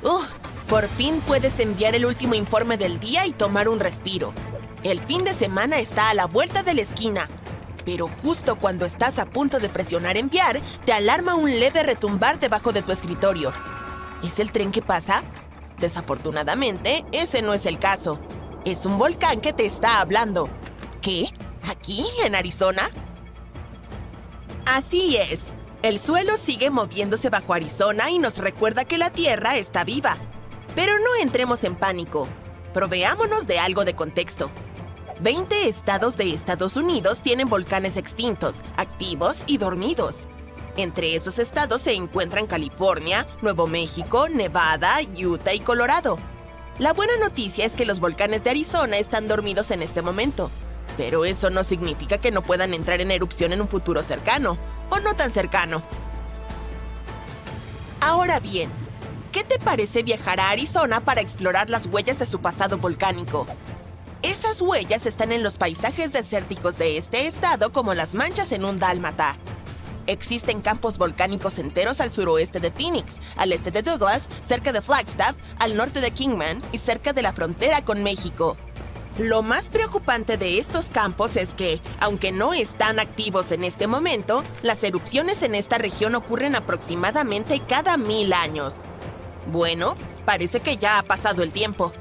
¡Ugh! Por fin puedes enviar el último informe del día y tomar un respiro. El fin de semana está a la vuelta de la esquina. Pero justo cuando estás a punto de presionar enviar, te alarma un leve retumbar debajo de tu escritorio. ¿Es el tren que pasa? Desafortunadamente, ese no es el caso. Es un volcán que te está hablando. ¿Qué? ¿Aquí, en Arizona? Así es. El suelo sigue moviéndose bajo Arizona y nos recuerda que la Tierra está viva. Pero no entremos en pánico. Proveámonos de algo de contexto. 20 estados de Estados Unidos tienen volcanes extintos, activos y dormidos. Entre esos estados se encuentran California, Nuevo México, Nevada, Utah y Colorado. La buena noticia es que los volcanes de Arizona están dormidos en este momento. Pero eso no significa que no puedan entrar en erupción en un futuro cercano, o no tan cercano. Ahora bien, ¿qué te parece viajar a Arizona para explorar las huellas de su pasado volcánico? Esas huellas están en los paisajes desérticos de este estado como las manchas en un dálmata. Existen campos volcánicos enteros al suroeste de Phoenix, al este de Douglas, cerca de Flagstaff, al norte de Kingman y cerca de la frontera con México. Lo más preocupante de estos campos es que, aunque no están activos en este momento, las erupciones en esta región ocurren aproximadamente cada 1000 años. Bueno, parece que ya ha pasado el tiempo.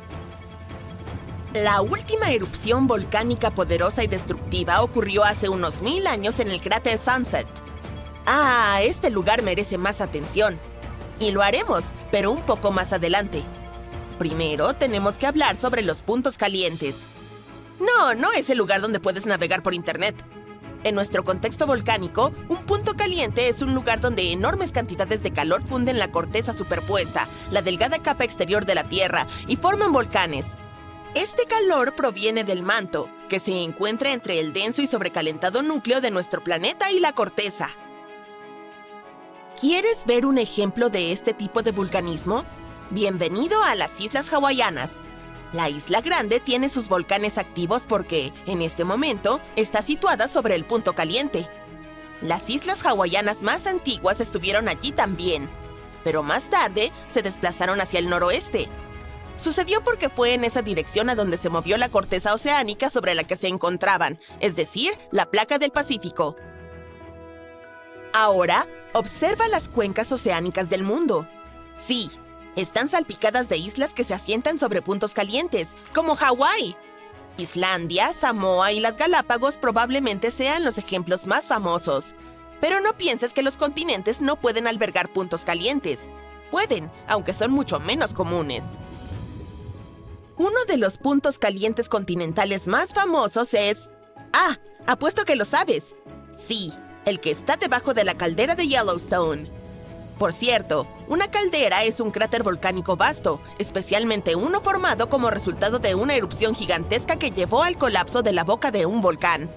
La última erupción volcánica poderosa y destructiva ocurrió hace unos 1000 años en el cráter Sunset. Este lugar merece más atención. Y lo haremos, pero un poco más adelante. Primero, tenemos que hablar sobre los puntos calientes. No es el lugar donde puedes navegar por internet. En nuestro contexto volcánico, un punto caliente es un lugar donde enormes cantidades de calor funden la corteza superpuesta, la delgada capa exterior de la Tierra, y forman volcanes. Este calor proviene del manto, que se encuentra entre el denso y sobrecalentado núcleo de nuestro planeta y la corteza. ¿Quieres ver un ejemplo de este tipo de vulcanismo? Bienvenido a las Islas Hawaianas. La Isla Grande tiene sus volcanes activos porque, en este momento, está situada sobre el punto caliente. Las Islas Hawaianas más antiguas estuvieron allí también, pero más tarde se desplazaron hacia el noroeste. Sucedió porque fue en esa dirección a donde se movió la corteza oceánica sobre la que se encontraban, es decir, la placa del Pacífico. Ahora, observa las cuencas oceánicas del mundo. Sí, están salpicadas de islas que se asientan sobre puntos calientes, como Hawái. Islandia, Samoa y las Galápagos probablemente sean los ejemplos más famosos. Pero no pienses que los continentes no pueden albergar puntos calientes. Pueden, aunque son mucho menos comunes. Uno de los puntos calientes continentales más famosos es... apuesto que lo sabes. Sí, el que está debajo de la caldera de Yellowstone. Por cierto, una caldera es un cráter volcánico vasto, especialmente uno formado como resultado de una erupción gigantesca que llevó al colapso de la boca de un volcán.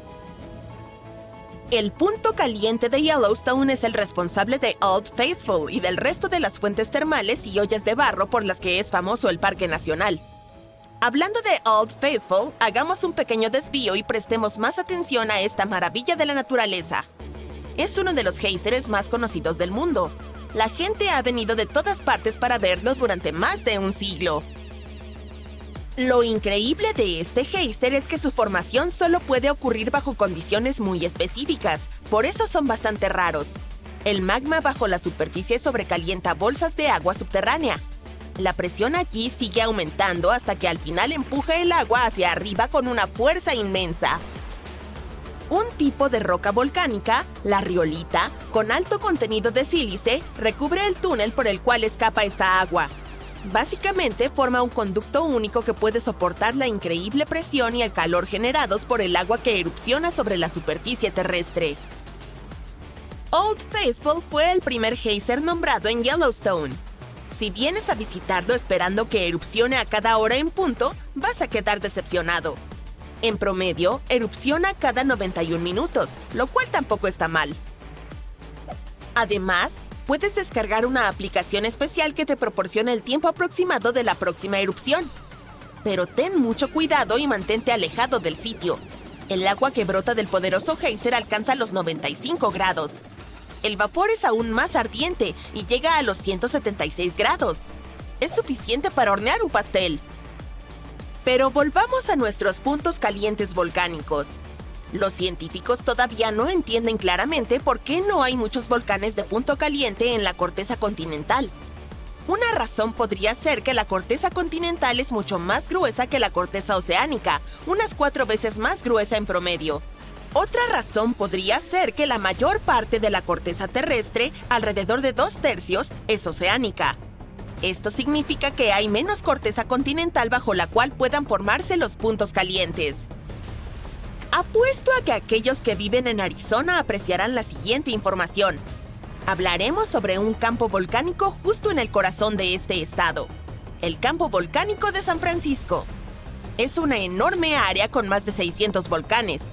El punto caliente de Yellowstone es el responsable de Old Faithful y del resto de las fuentes termales y ollas de barro por las que es famoso el Parque Nacional. Hablando de Old Faithful, hagamos un pequeño desvío y prestemos más atención a esta maravilla de la naturaleza. Es uno de los géiseres más conocidos del mundo. La gente ha venido de todas partes para verlo durante más de un siglo. Lo increíble de este géiser es que su formación solo puede ocurrir bajo condiciones muy específicas, por eso son bastante raros. El magma bajo la superficie sobrecalienta bolsas de agua subterránea. La presión allí sigue aumentando hasta que al final empuja el agua hacia arriba con una fuerza inmensa. Un tipo de roca volcánica, la riolita, con alto contenido de sílice, recubre el túnel por el cual escapa esta agua. Básicamente forma un conducto único que puede soportar la increíble presión y el calor generados por el agua que erupciona sobre la superficie terrestre. Old Faithful fue el primer géiser nombrado en Yellowstone. Si vienes a visitarlo esperando que erupcione a cada hora en punto, vas a quedar decepcionado. En promedio, erupciona cada 91 minutos, lo cual tampoco está mal. Además, puedes descargar una aplicación especial que te proporciona el tiempo aproximado de la próxima erupción. Pero ten mucho cuidado y mantente alejado del sitio. El agua que brota del poderoso géiser alcanza los 95 grados. El vapor es aún más ardiente y llega a los 176 grados. Es suficiente para hornear un pastel. Pero volvamos a nuestros puntos calientes volcánicos. Los científicos todavía no entienden claramente por qué no hay muchos volcanes de punto caliente en la corteza continental. Una razón podría ser que la corteza continental es mucho más gruesa que la corteza oceánica, unas 4 veces más gruesa en promedio. Otra razón podría ser que la mayor parte de la corteza terrestre, alrededor de 2/3, es oceánica. Esto significa que hay menos corteza continental bajo la cual puedan formarse los puntos calientes. Apuesto a que aquellos que viven en Arizona apreciarán la siguiente información. Hablaremos sobre un campo volcánico justo en el corazón de este estado, el campo volcánico de San Francisco. Es una enorme área con más de 600 volcanes.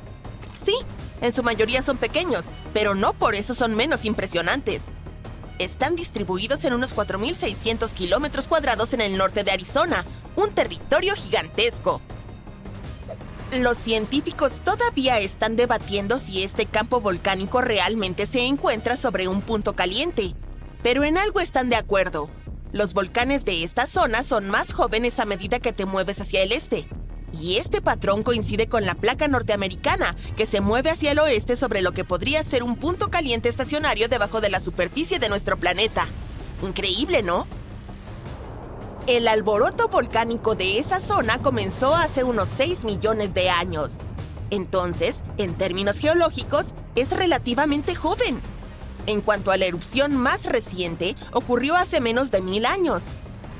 Sí, en su mayoría son pequeños, pero no por eso son menos impresionantes. Están distribuidos en unos 4.600 kilómetros cuadrados en el norte de Arizona, un territorio gigantesco. Los científicos todavía están debatiendo si este campo volcánico realmente se encuentra sobre un punto caliente, pero en algo están de acuerdo. Los volcanes de esta zona son más jóvenes a medida que te mueves hacia el este, y este patrón coincide con la placa norteamericana, que se mueve hacia el oeste sobre lo que podría ser un punto caliente estacionario debajo de la superficie de nuestro planeta. Increíble, ¿no? El alboroto volcánico de esa zona comenzó hace unos 6 millones de años. Entonces, en términos geológicos, es relativamente joven. En cuanto a la erupción más reciente, ocurrió hace menos de 1000 años.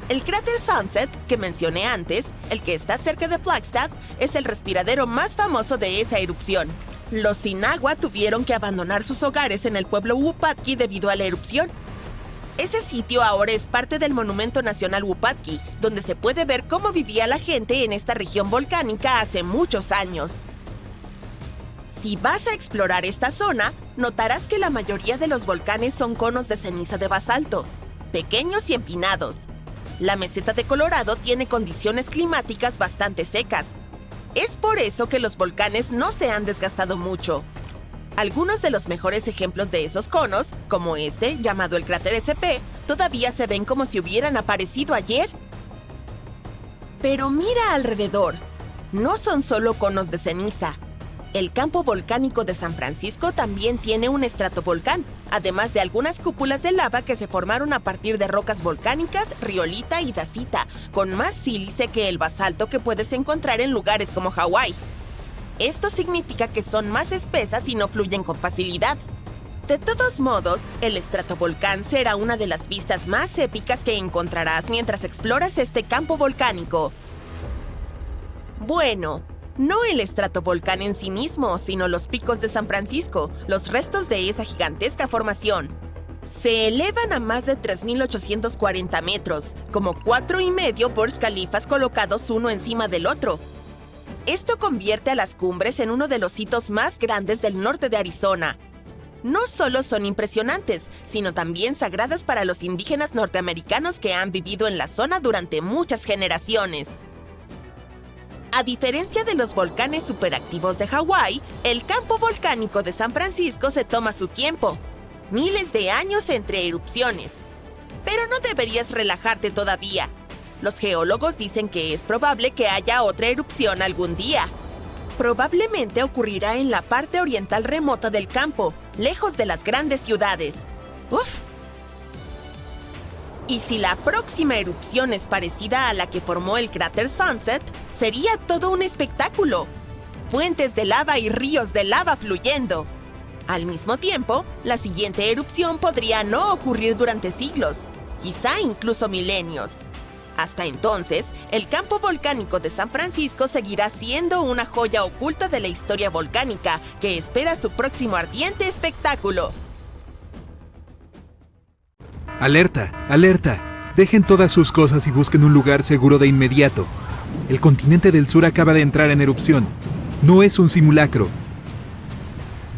El cráter Sunset, que mencioné antes, el que está cerca de Flagstaff, es el respiradero más famoso de esa erupción. Los sin agua tuvieron que abandonar sus hogares en el pueblo Wupatki debido a la erupción. Ese sitio ahora es parte del Monumento Nacional Wupatki, donde se puede ver cómo vivía la gente en esta región volcánica hace muchos años. Si vas a explorar esta zona, notarás que la mayoría de los volcanes son conos de ceniza de basalto, pequeños y empinados. La meseta de Colorado tiene condiciones climáticas bastante secas. Es por eso que los volcanes no se han desgastado mucho. Algunos de los mejores ejemplos de esos conos, como este, llamado el cráter SP, todavía se ven como si hubieran aparecido ayer. Pero mira alrededor. No son solo conos de ceniza. El campo volcánico de San Francisco también tiene un estratovolcán, además de algunas cúpulas de lava que se formaron a partir de rocas volcánicas, riolita y dacita, con más sílice que el basalto que puedes encontrar en lugares como Hawái. Esto significa que son más espesas y no fluyen con facilidad. De todos modos, el estratovolcán será una de las vistas más épicas que encontrarás mientras exploras este campo volcánico. Bueno, no el estratovolcán en sí mismo, sino los picos de San Francisco, los restos de esa gigantesca formación. Se elevan a más de 3.840 metros, como 4,5 Burj Khalifas colocados uno encima del otro. Esto convierte a las cumbres en uno de los hitos más grandes del norte de Arizona. No solo son impresionantes, sino también sagradas para los indígenas norteamericanos que han vivido en la zona durante muchas generaciones. A diferencia de los volcanes superactivos de Hawái, el campo volcánico de San Francisco se toma su tiempo. Miles de años entre erupciones. Pero no deberías relajarte todavía. Los geólogos dicen que es probable que haya otra erupción algún día. Probablemente ocurrirá en la parte oriental remota del campo, lejos de las grandes ciudades. ¡Uf! Y si la próxima erupción es parecida a la que formó el cráter Sunset, sería todo un espectáculo. Fuentes de lava y ríos de lava fluyendo. Al mismo tiempo, la siguiente erupción podría no ocurrir durante siglos, quizá incluso milenios. Hasta entonces, el campo volcánico de San Francisco seguirá siendo una joya oculta de la historia volcánica que espera su próximo ardiente espectáculo. ¡Alerta! ¡Alerta! Dejen todas sus cosas y busquen un lugar seguro de inmediato. El continente del sur acaba de entrar en erupción. No es un simulacro.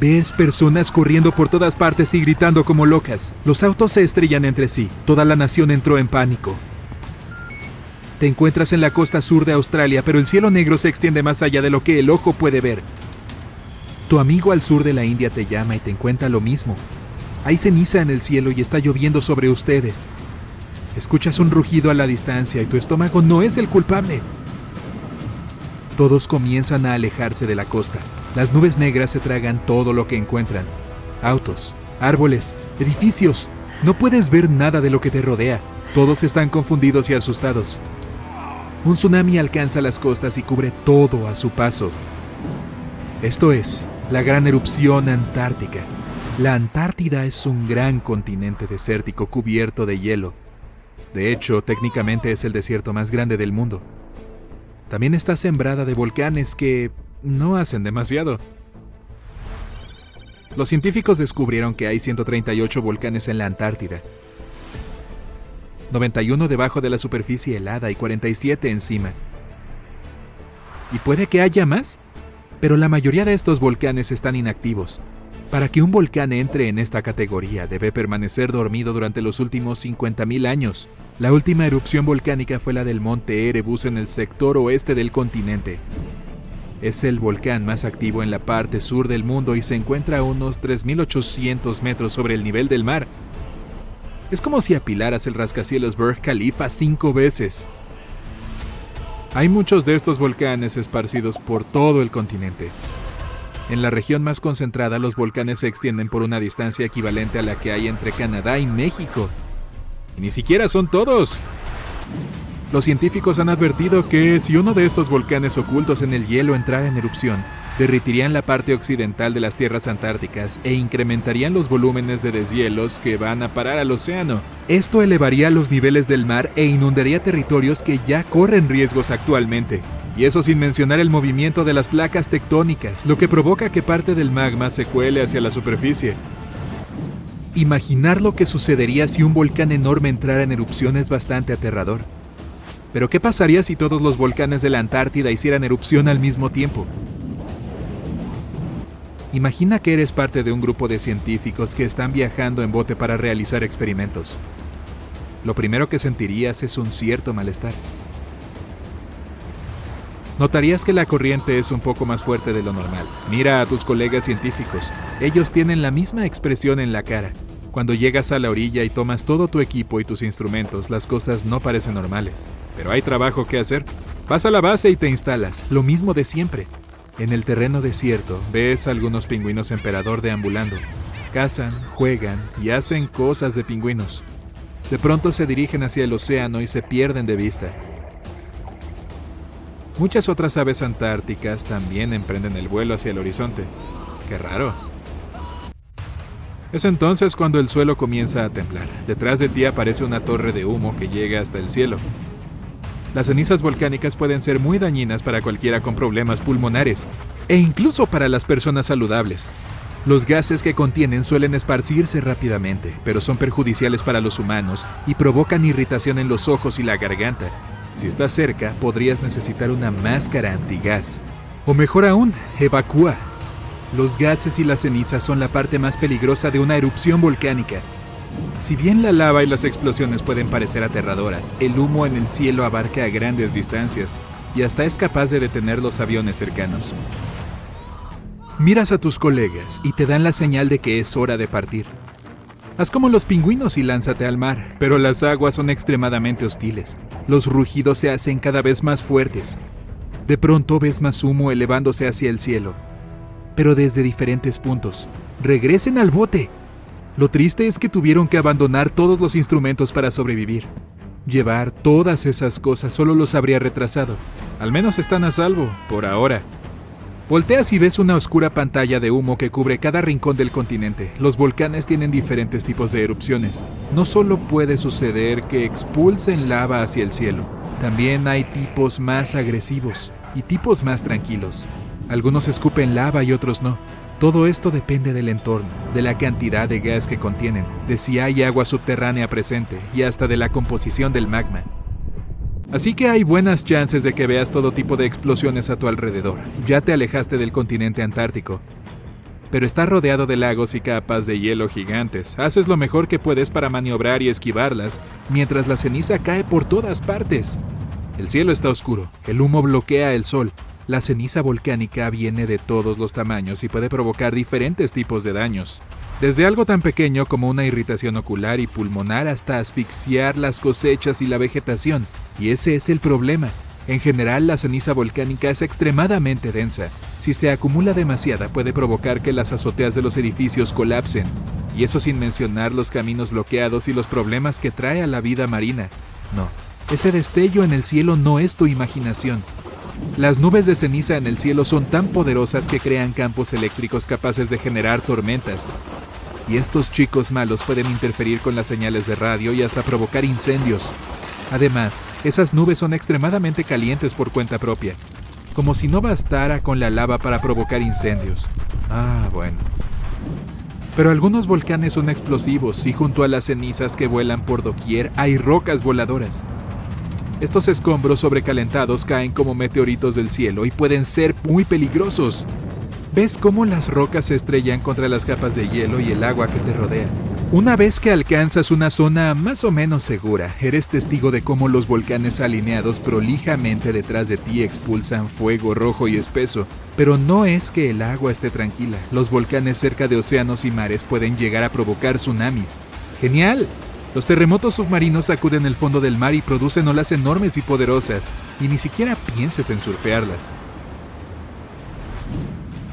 Ves personas corriendo por todas partes y gritando como locas. Los autos se estrellan entre sí. Toda la nación entró en pánico. Te encuentras en la costa sur de Australia, pero el cielo negro se extiende más allá de lo que el ojo puede ver. Tu amigo al sur de la India te llama y te cuenta lo mismo. Hay ceniza en el cielo y está lloviendo sobre ustedes. Escuchas un rugido a la distancia y tu estómago no es el culpable. Todos comienzan a alejarse de la costa. Las nubes negras se tragan todo lo que encuentran. Autos, árboles, edificios. No puedes ver nada de lo que te rodea. Todos están confundidos y asustados. Un tsunami alcanza las costas y cubre todo a su paso. Esto es la gran erupción antártica. La Antártida es un gran continente desértico cubierto de hielo. De hecho, técnicamente es el desierto más grande del mundo. También está sembrada de volcanes que no hacen demasiado. Los científicos descubrieron que hay 138 volcanes en la Antártida. 91 debajo de la superficie helada y 47 encima. Y puede que haya más, pero la mayoría de estos volcanes están inactivos. Para que un volcán entre en esta categoría, debe permanecer dormido durante los últimos 50.000 años. La última erupción volcánica fue la del monte Erebus en el sector oeste del continente. Es el volcán más activo en la parte sur del mundo y se encuentra a unos 3.800 metros sobre el nivel del mar. Es como si apilaras el rascacielos Burj Khalifa 5 veces. Hay muchos de estos volcanes esparcidos por todo el continente. En la región más concentrada, los volcanes se extienden por una distancia equivalente a la que hay entre Canadá y México. Y ni siquiera son todos. Los científicos han advertido que si uno de estos volcanes ocultos en el hielo entrara en erupción, derritirían la parte occidental de las tierras antárticas e incrementarían los volúmenes de deshielos que van a parar al océano. Esto elevaría los niveles del mar e inundaría territorios que ya corren riesgos actualmente. Y eso sin mencionar el movimiento de las placas tectónicas, lo que provoca que parte del magma se cuele hacia la superficie. Imaginar lo que sucedería si un volcán enorme entrara en erupción es bastante aterrador. Pero ¿qué pasaría si todos los volcanes de la Antártida hicieran erupción al mismo tiempo? Imagina que eres parte de un grupo de científicos que están viajando en bote para realizar experimentos. Lo primero que sentirías es un cierto malestar. Notarías que la corriente es un poco más fuerte de lo normal. Mira a tus colegas científicos. Ellos tienen la misma expresión en la cara. Cuando llegas a la orilla y tomas todo tu equipo y tus instrumentos, las cosas no parecen normales. Pero hay trabajo que hacer. Vas a la base y te instalas. Lo mismo de siempre. En el terreno desierto, ves a algunos pingüinos emperador deambulando. Cazan, juegan y hacen cosas de pingüinos. De pronto se dirigen hacia el océano y se pierden de vista. Muchas otras aves antárticas también emprenden el vuelo hacia el horizonte. ¡Qué raro! Es entonces cuando el suelo comienza a temblar. Detrás de ti aparece una torre de humo que llega hasta el cielo. Las cenizas volcánicas pueden ser muy dañinas para cualquiera con problemas pulmonares, e incluso para las personas saludables. Los gases que contienen suelen esparcirse rápidamente, pero son perjudiciales para los humanos y provocan irritación en los ojos y la garganta. Si estás cerca, podrías necesitar una máscara antigás. O mejor aún, evacúa. Los gases y las cenizas son la parte más peligrosa de una erupción volcánica. Si bien la lava y las explosiones pueden parecer aterradoras, el humo en el cielo abarca a grandes distancias y hasta es capaz de detener los aviones cercanos. Miras a tus colegas y te dan la señal de que es hora de partir. Haz como los pingüinos y lánzate al mar, pero las aguas son extremadamente hostiles. Los rugidos se hacen cada vez más fuertes. De pronto ves más humo elevándose hacia el cielo, pero desde diferentes puntos. ¡Regresen al bote! Lo triste es que tuvieron que abandonar todos los instrumentos para sobrevivir. Llevar todas esas cosas solo los habría retrasado. Al menos están a salvo, por ahora. Volteas y ves una oscura pantalla de humo que cubre cada rincón del continente. Los volcanes tienen diferentes tipos de erupciones. No solo puede suceder que expulsen lava hacia el cielo, también hay tipos más agresivos y tipos más tranquilos. Algunos escupen lava y otros no. Todo esto depende del entorno, de la cantidad de gas que contienen, de si hay agua subterránea presente y hasta de la composición del magma. Así que hay buenas chances de que veas todo tipo de explosiones a tu alrededor. Ya te alejaste del continente antártico, pero está rodeado de lagos y capas de hielo gigantes. Haces lo mejor que puedes para maniobrar y esquivarlas, mientras la ceniza cae por todas partes. El cielo está oscuro, el humo bloquea el sol, La ceniza volcánica viene de todos los tamaños y puede provocar diferentes tipos de daños, desde algo tan pequeño como una irritación ocular y pulmonar hasta asfixiar las cosechas y la vegetación. Y ese es el problema. En general, la ceniza volcánica es extremadamente densa. Si se acumula demasiada, puede provocar que las azoteas de los edificios colapsen. Y eso sin mencionar los caminos bloqueados y los problemas que trae a la vida marina. No, ese destello en el cielo no es tu imaginación. Las nubes de ceniza en el cielo son tan poderosas que crean campos eléctricos capaces de generar tormentas. Y estos chicos malos pueden interferir con las señales de radio y hasta provocar incendios. Además, esas nubes son extremadamente calientes por cuenta propia, como si no bastara con la lava para provocar incendios. Bueno. Pero algunos volcanes son explosivos y junto a las cenizas que vuelan por doquier hay rocas voladoras. Estos escombros sobrecalentados caen como meteoritos del cielo y pueden ser muy peligrosos. ¿Ves cómo las rocas se estrellan contra las capas de hielo y el agua que te rodea? Una vez que alcanzas una zona más o menos segura, eres testigo de cómo los volcanes alineados prolijamente detrás de ti expulsan fuego rojo y espeso. Pero no es que el agua esté tranquila. Los volcanes cerca de océanos y mares pueden llegar a provocar tsunamis. ¡Genial! Los terremotos submarinos sacuden el fondo del mar y producen olas enormes y poderosas, y ni siquiera pienses en surfearlas.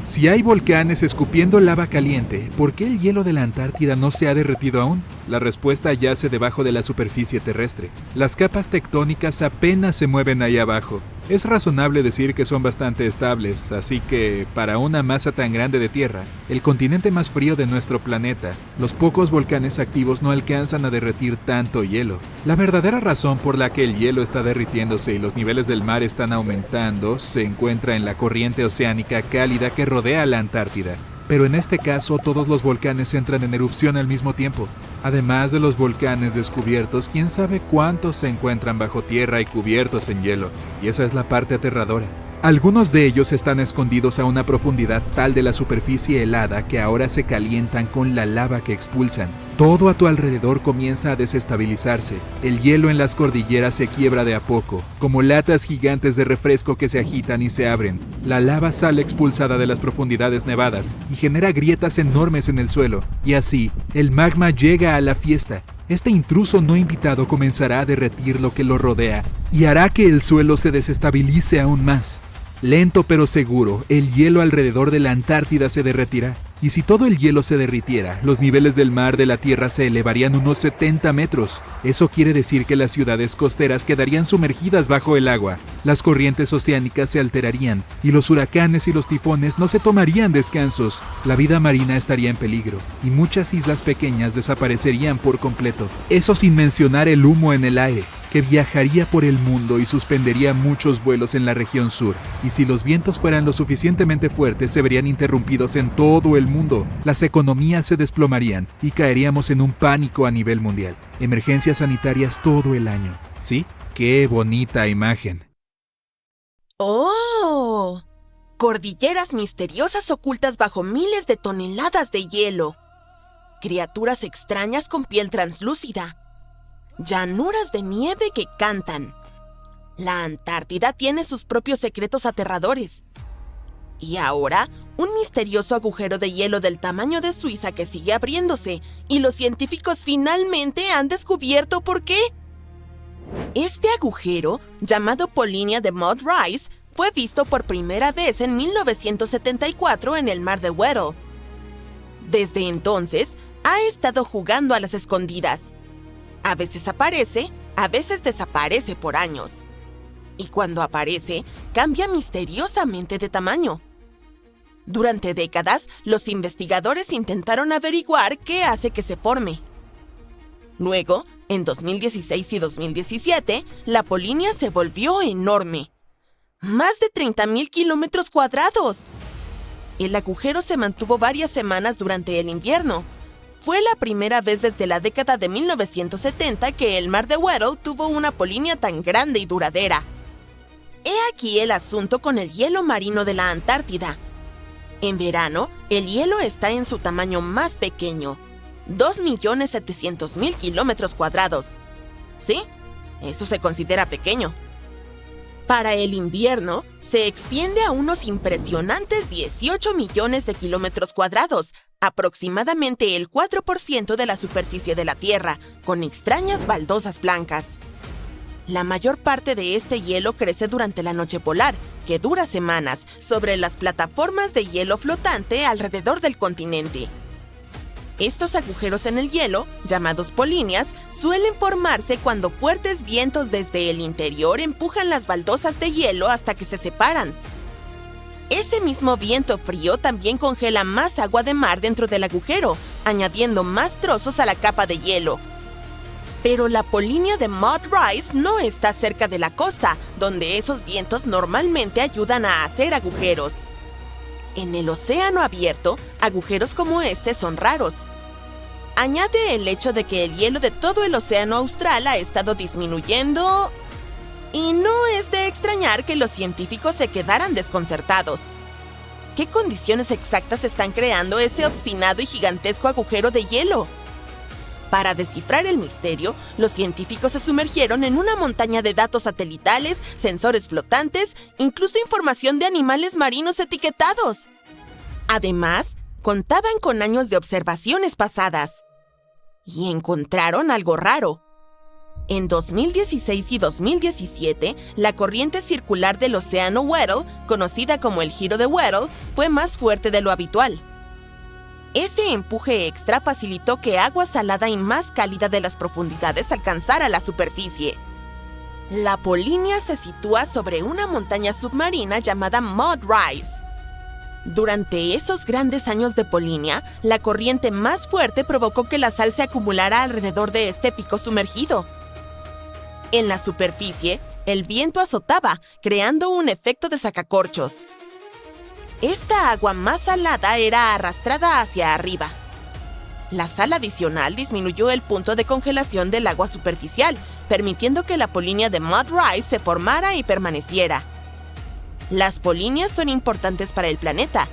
Si hay volcanes escupiendo lava caliente, ¿por qué el hielo de la Antártida no se ha derretido aún? La respuesta yace debajo de la superficie terrestre. Las capas tectónicas apenas se mueven ahí abajo. Es razonable decir que son bastante estables, así que, para una masa tan grande de tierra, el continente más frío de nuestro planeta, los pocos volcanes activos no alcanzan a derretir tanto hielo. La verdadera razón por la que el hielo está derritiéndose y los niveles del mar están aumentando se encuentra en la corriente oceánica cálida que rodea la Antártida. Pero en este caso todos los volcanes entran en erupción al mismo tiempo. Además de los volcanes descubiertos, quién sabe cuántos se encuentran bajo tierra y cubiertos en hielo. Y esa es la parte aterradora. Algunos de ellos están escondidos a una profundidad tal de la superficie helada que ahora se calientan con la lava que expulsan. Todo a tu alrededor comienza a desestabilizarse. El hielo en las cordilleras se quiebra de a poco, como latas gigantes de refresco que se agitan y se abren. La lava sale expulsada de las profundidades nevadas y genera grietas enormes en el suelo. Y así, el magma llega a la fiesta. Este intruso no invitado comenzará a derretir lo que lo rodea y hará que el suelo se desestabilice aún más. Lento pero seguro, el hielo alrededor de la Antártida se derretirá. Y si todo el hielo se derritiera, los niveles del mar de la Tierra se elevarían unos 70 metros. Eso quiere decir que las ciudades costeras quedarían sumergidas bajo el agua. Las corrientes oceánicas se alterarían y los huracanes y los tifones no se tomarían descansos. La vida marina estaría en peligro y muchas islas pequeñas desaparecerían por completo. Eso sin mencionar el humo en el aire, que viajaría por el mundo y suspendería muchos vuelos en la región sur. Y si los vientos fueran lo suficientemente fuertes, se verían interrumpidos en todo el mundo. Las economías se desplomarían y caeríamos en un pánico a nivel mundial. Emergencias sanitarias todo el año. ¿Sí? ¡Qué bonita imagen! ¡Oh! Cordilleras misteriosas ocultas bajo miles de toneladas de hielo. Criaturas extrañas con piel translúcida. Llanuras de nieve que cantan. La Antártida tiene sus propios secretos aterradores. Y ahora, un misterioso agujero de hielo del tamaño de Suiza que sigue abriéndose, y los científicos finalmente han descubierto por qué. Este agujero, llamado Polinia de Mud Rise, fue visto por primera vez en 1974 en el mar de Weddell. Desde entonces, ha estado jugando a las escondidas. A veces aparece, a veces desaparece por años. Y cuando aparece, cambia misteriosamente de tamaño. Durante décadas, los investigadores intentaron averiguar qué hace que se forme. Luego, en 2016 y 2017, la Polinia se volvió enorme. ¡Más de 30,000 kilómetros cuadrados! El agujero se mantuvo varias semanas durante el invierno. Fue la primera vez desde la década de 1970 que el mar de Weddell tuvo una Polinia tan grande y duradera. He aquí el asunto con el hielo marino de la Antártida. En verano, el hielo está en su tamaño más pequeño, 2.700.000 kilómetros cuadrados. ¿Sí? Eso se considera pequeño. Para el invierno, se extiende a unos impresionantes 18 millones de kilómetros cuadrados, aproximadamente el 4% de la superficie de la Tierra, con extrañas baldosas blancas. La mayor parte de este hielo crece durante la noche polar, que dura semanas, sobre las plataformas de hielo flotante alrededor del continente. Estos agujeros en el hielo, llamados polinias, suelen formarse cuando fuertes vientos desde el interior empujan las baldosas de hielo hasta que se separan. Ese mismo viento frío también congela más agua de mar dentro del agujero, añadiendo más trozos a la capa de hielo. Pero la polinia de Mud Rise no está cerca de la costa, donde esos vientos normalmente ayudan a hacer agujeros. En el océano abierto, agujeros como este son raros. Añade el hecho de que el hielo de todo el océano austral ha estado disminuyendo, y no es de extrañar que los científicos se quedaran desconcertados. ¿Qué condiciones exactas están creando este obstinado y gigantesco agujero de hielo? Para descifrar el misterio, los científicos se sumergieron en una montaña de datos satelitales, sensores flotantes, incluso información de animales marinos etiquetados. Además, contaban con años de observaciones pasadas. Y encontraron algo raro. En 2016 y 2017, la corriente circular del océano Weddell, conocida como el giro de Weddell, fue más fuerte de lo habitual. Este empuje extra facilitó que agua salada y más cálida de las profundidades alcanzara la superficie. La polinia se sitúa sobre una montaña submarina llamada Mud Rise. Durante esos grandes años de polinia, la corriente más fuerte provocó que la sal se acumulara alrededor de este pico sumergido. En la superficie, el viento azotaba, creando un efecto de sacacorchos. Esta agua más salada era arrastrada hacia arriba. La sal adicional disminuyó el punto de congelación del agua superficial, permitiendo que la polinia de Mud Rise se formara y permaneciera. Las polinias son importantes para el planeta.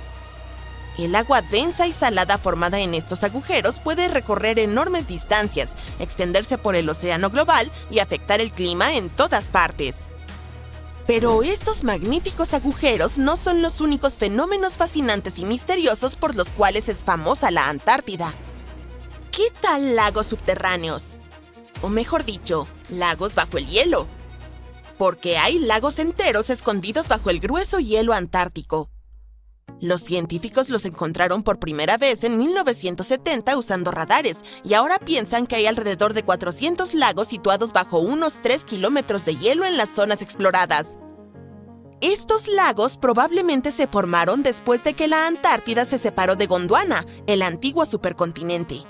El agua densa y salada formada en estos agujeros puede recorrer enormes distancias, extenderse por el océano global y afectar el clima en todas partes. Pero estos magníficos agujeros no son los únicos fenómenos fascinantes y misteriosos por los cuales es famosa la Antártida. ¿Qué tal lagos subterráneos? O mejor dicho, lagos bajo el hielo. Porque hay lagos enteros escondidos bajo el grueso hielo antártico. Los científicos los encontraron por primera vez en 1970 usando radares, y ahora piensan que hay alrededor de 400 lagos situados bajo unos 3 kilómetros de hielo en las zonas exploradas. Estos lagos probablemente se formaron después de que la Antártida se separó de Gondwana, el antiguo supercontinente.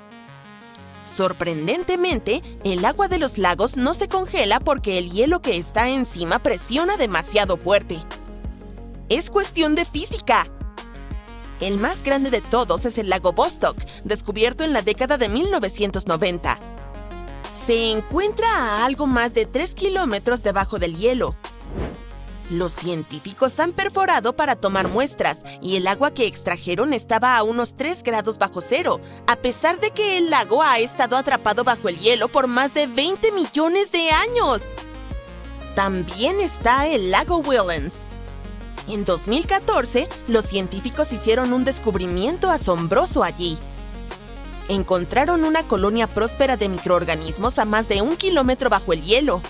Sorprendentemente, el agua de los lagos no se congela porque el hielo que está encima presiona demasiado fuerte. Es cuestión de física. El más grande de todos es el lago Vostok, descubierto en la década de 1990. Se encuentra a algo más de 3 kilómetros debajo del hielo. Los científicos han perforado para tomar muestras y el agua que extrajeron estaba a unos 3 grados bajo cero, a pesar de que el lago ha estado atrapado bajo el hielo por más de 20 millones de años. También está el lago Whillans. En 2014, los científicos hicieron un descubrimiento asombroso allí. Encontraron una colonia próspera de microorganismos a más de 1 kilómetro bajo el hielo.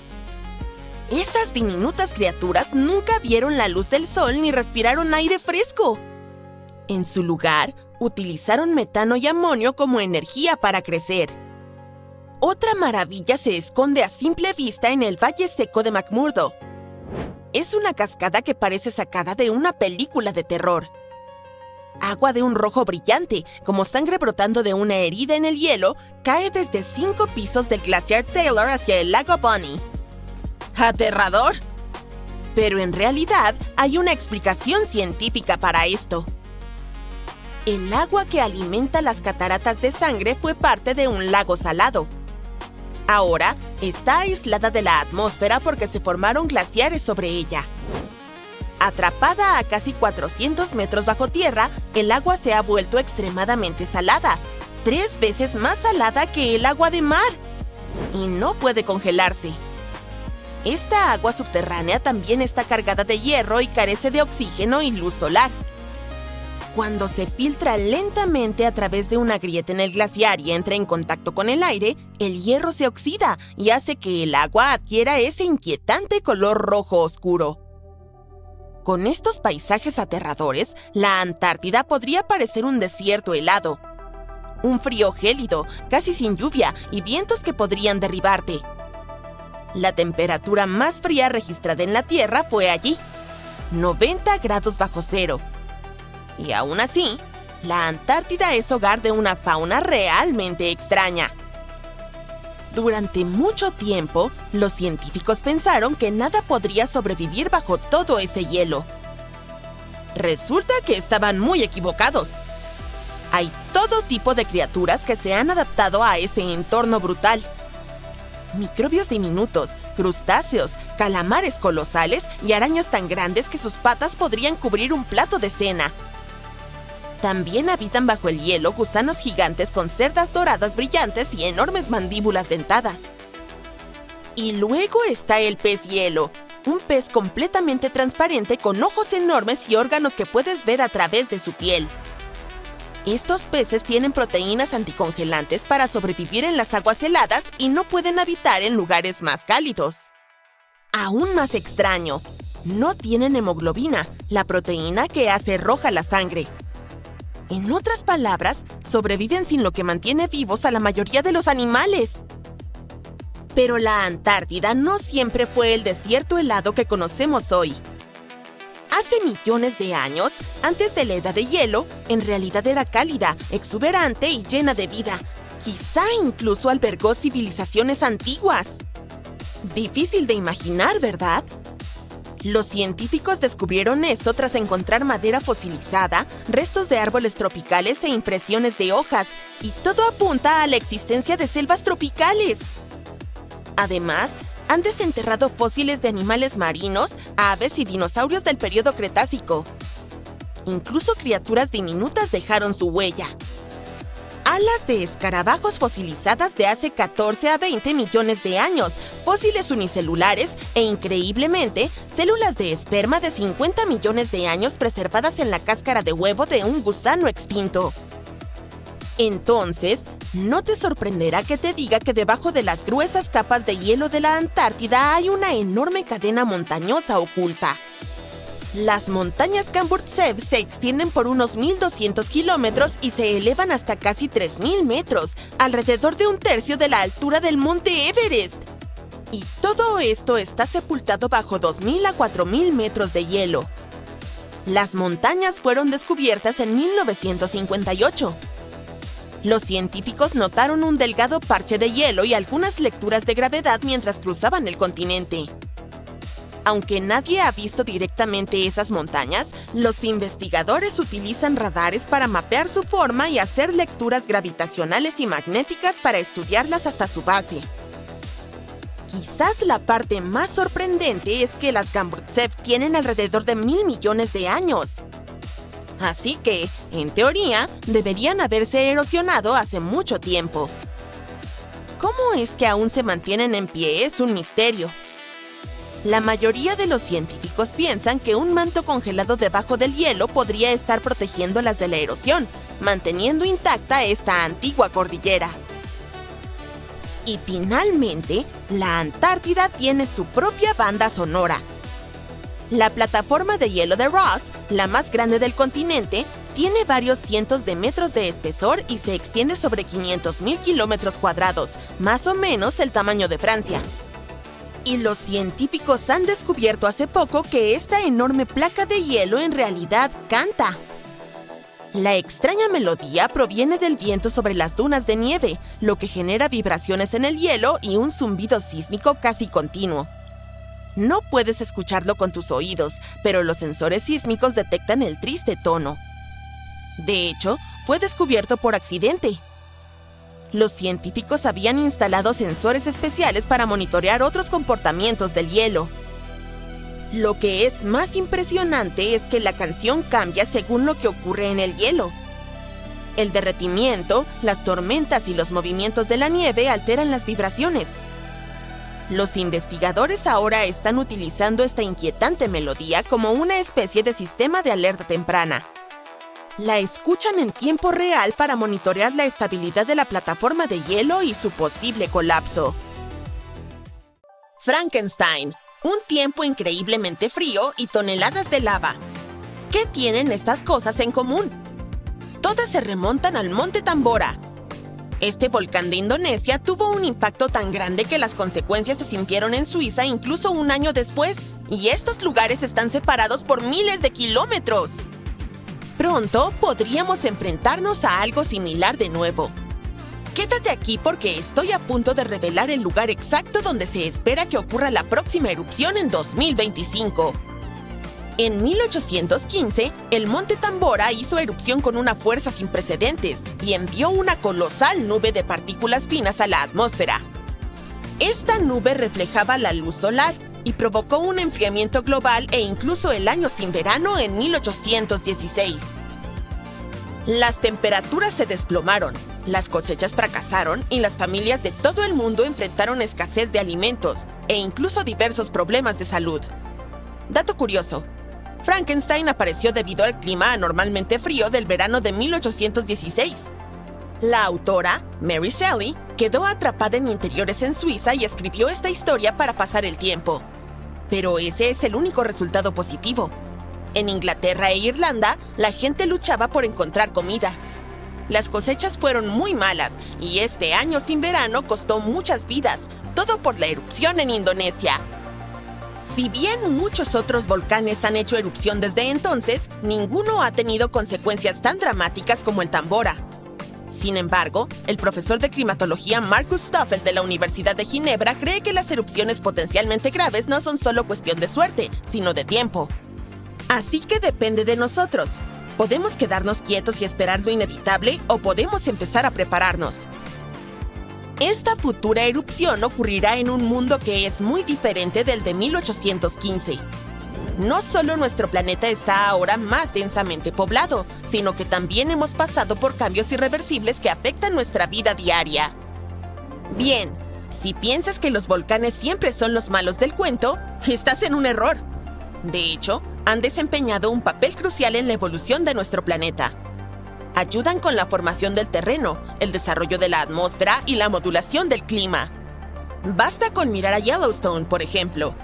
Esas diminutas criaturas nunca vieron la luz del sol ni respiraron aire fresco. En su lugar, utilizaron metano y amonio como energía para crecer. Otra maravilla se esconde a simple vista en el Valle Seco de McMurdo. Es una cascada que parece sacada de una película de terror. Agua de un rojo brillante, como sangre brotando de una herida en el hielo, cae desde 5 pisos del glaciar Taylor hacia el lago Bunny. ¿Aterrador? Pero en realidad hay una explicación científica para esto. El agua que alimenta las cataratas de sangre fue parte de un lago salado. Ahora está aislada de la atmósfera porque se formaron glaciares sobre ella. Atrapada a casi 400 metros bajo tierra, el agua se ha vuelto extremadamente salada, 3 veces más salada que el agua de mar. Y no puede congelarse. Esta agua subterránea también está cargada de hierro y carece de oxígeno y luz solar. Cuando se filtra lentamente a través de una grieta en el glaciar y entra en contacto con el aire, el hierro se oxida y hace que el agua adquiera ese inquietante color rojo oscuro. Con estos paisajes aterradores, la Antártida podría parecer un desierto helado. Un frío gélido, casi sin lluvia y vientos que podrían derribarte. La temperatura más fría registrada en la Tierra fue allí, 90 grados bajo cero. Y aún así, la Antártida es hogar de una fauna realmente extraña. Durante mucho tiempo, los científicos pensaron que nada podría sobrevivir bajo todo ese hielo. Resulta que estaban muy equivocados. Hay todo tipo de criaturas que se han adaptado a ese entorno brutal. Microbios diminutos, crustáceos, calamares colosales y arañas tan grandes que sus patas podrían cubrir un plato de cena. También habitan bajo el hielo gusanos gigantes con cerdas doradas brillantes y enormes mandíbulas dentadas. Y luego está el pez hielo, un pez completamente transparente con ojos enormes y órganos que puedes ver a través de su piel. Estos peces tienen proteínas anticongelantes para sobrevivir en las aguas heladas y no pueden habitar en lugares más cálidos. Aún más extraño, no tienen hemoglobina, la proteína que hace roja la sangre. En otras palabras, sobreviven sin lo que mantiene vivos a la mayoría de los animales. Pero la Antártida no siempre fue el desierto helado que conocemos hoy. Hace millones de años, antes de la edad de hielo, en realidad era cálida, exuberante y llena de vida. Quizá incluso albergó civilizaciones antiguas. Difícil de imaginar, ¿verdad? Los científicos descubrieron esto tras encontrar madera fosilizada, restos de árboles tropicales e impresiones de hojas, y todo apunta a la existencia de selvas tropicales. Además, han desenterrado fósiles de animales marinos, aves y dinosaurios del período Cretácico. Incluso criaturas diminutas dejaron su huella. Alas de escarabajos fosilizadas de hace 14 a 20 millones de años, fósiles unicelulares e, increíblemente, células de esperma de 50 millones de años preservadas en la cáscara de huevo de un gusano extinto. Entonces, no te sorprenderá que te diga que debajo de las gruesas capas de hielo de la Antártida hay una enorme cadena montañosa oculta. Las montañas Kamburtsev se extienden por unos 1.200 kilómetros y se elevan hasta casi 3.000 metros, alrededor de un tercio de la altura del monte Everest. Y todo esto está sepultado bajo 2.000 a 4.000 metros de hielo. Las montañas fueron descubiertas en 1958. Los científicos notaron un delgado parche de hielo y algunas lecturas de gravedad mientras cruzaban el continente. Aunque nadie ha visto directamente esas montañas, los investigadores utilizan radares para mapear su forma y hacer lecturas gravitacionales y magnéticas para estudiarlas hasta su base. Quizás la parte más sorprendente es que las Kamburtsev tienen alrededor de 1.000 millones de años. Así que, en teoría, deberían haberse erosionado hace mucho tiempo. ¿Cómo es que aún se mantienen en pie? Es un misterio. La mayoría de los científicos piensan que un manto congelado debajo del hielo podría estar protegiéndolas de la erosión, manteniendo intacta esta antigua cordillera. Y finalmente, la Antártida tiene su propia banda sonora. La plataforma de hielo de Ross, la más grande del continente, tiene varios cientos de metros de espesor y se extiende sobre 500.000 kilómetros cuadrados, más o menos el tamaño de Francia. Y los científicos han descubierto hace poco que esta enorme placa de hielo en realidad canta. La extraña melodía proviene del viento sobre las dunas de nieve, lo que genera vibraciones en el hielo y un zumbido sísmico casi continuo. No puedes escucharlo con tus oídos, pero los sensores sísmicos detectan el triste tono. De hecho, fue descubierto por accidente. Los científicos habían instalado sensores especiales para monitorear otros comportamientos del hielo. Lo que es más impresionante es que la canción cambia según lo que ocurre en el hielo. El derretimiento, las tormentas y los movimientos de la nieve alteran las vibraciones. Los investigadores ahora están utilizando esta inquietante melodía como una especie de sistema de alerta temprana. La escuchan en tiempo real para monitorear la estabilidad de la plataforma de hielo y su posible colapso. Frankenstein, un tiempo increíblemente frío y toneladas de lava. ¿Qué tienen estas cosas en común? Todas se remontan al Monte Tambora. Este volcán de Indonesia tuvo un impacto tan grande que las consecuencias se sintieron en Suiza incluso un año después, y estos lugares están separados por miles de kilómetros. Pronto podríamos enfrentarnos a algo similar de nuevo. Quédate aquí porque estoy a punto de revelar el lugar exacto donde se espera que ocurra la próxima erupción en 2025. En 1815, el Monte Tambora hizo erupción con una fuerza sin precedentes y envió una colosal nube de partículas finas a la atmósfera. Esta nube reflejaba la luz solar y provocó un enfriamiento global e incluso el año sin verano en 1816. Las temperaturas se desplomaron, las cosechas fracasaron y las familias de todo el mundo enfrentaron escasez de alimentos e incluso diversos problemas de salud. Dato curioso: Frankenstein apareció debido al clima anormalmente frío del verano de 1816. La autora, Mary Shelley, quedó atrapada en interiores en Suiza y escribió esta historia para pasar el tiempo. Pero ese es el único resultado positivo. En Inglaterra e Irlanda, la gente luchaba por encontrar comida. Las cosechas fueron muy malas y este año sin verano costó muchas vidas, todo por la erupción en Indonesia. Si bien muchos otros volcanes han hecho erupción desde entonces, ninguno ha tenido consecuencias tan dramáticas como el Tambora. Sin embargo, el profesor de climatología Markus Stoffel de la Universidad de Ginebra cree que las erupciones potencialmente graves no son solo cuestión de suerte, sino de tiempo. Así que depende de nosotros. Podemos quedarnos quietos y esperar lo inevitable o podemos empezar a prepararnos. Esta futura erupción ocurrirá en un mundo que es muy diferente del de 1815. No solo nuestro planeta está ahora más densamente poblado, sino que también hemos pasado por cambios irreversibles que afectan nuestra vida diaria. Bien, si piensas que los volcanes siempre son los malos del cuento, estás en un error. De hecho, han desempeñado un papel crucial en la evolución de nuestro planeta. Ayudan con la formación del terreno, el desarrollo de la atmósfera y la modulación del clima. Basta con mirar a Yellowstone, por ejemplo.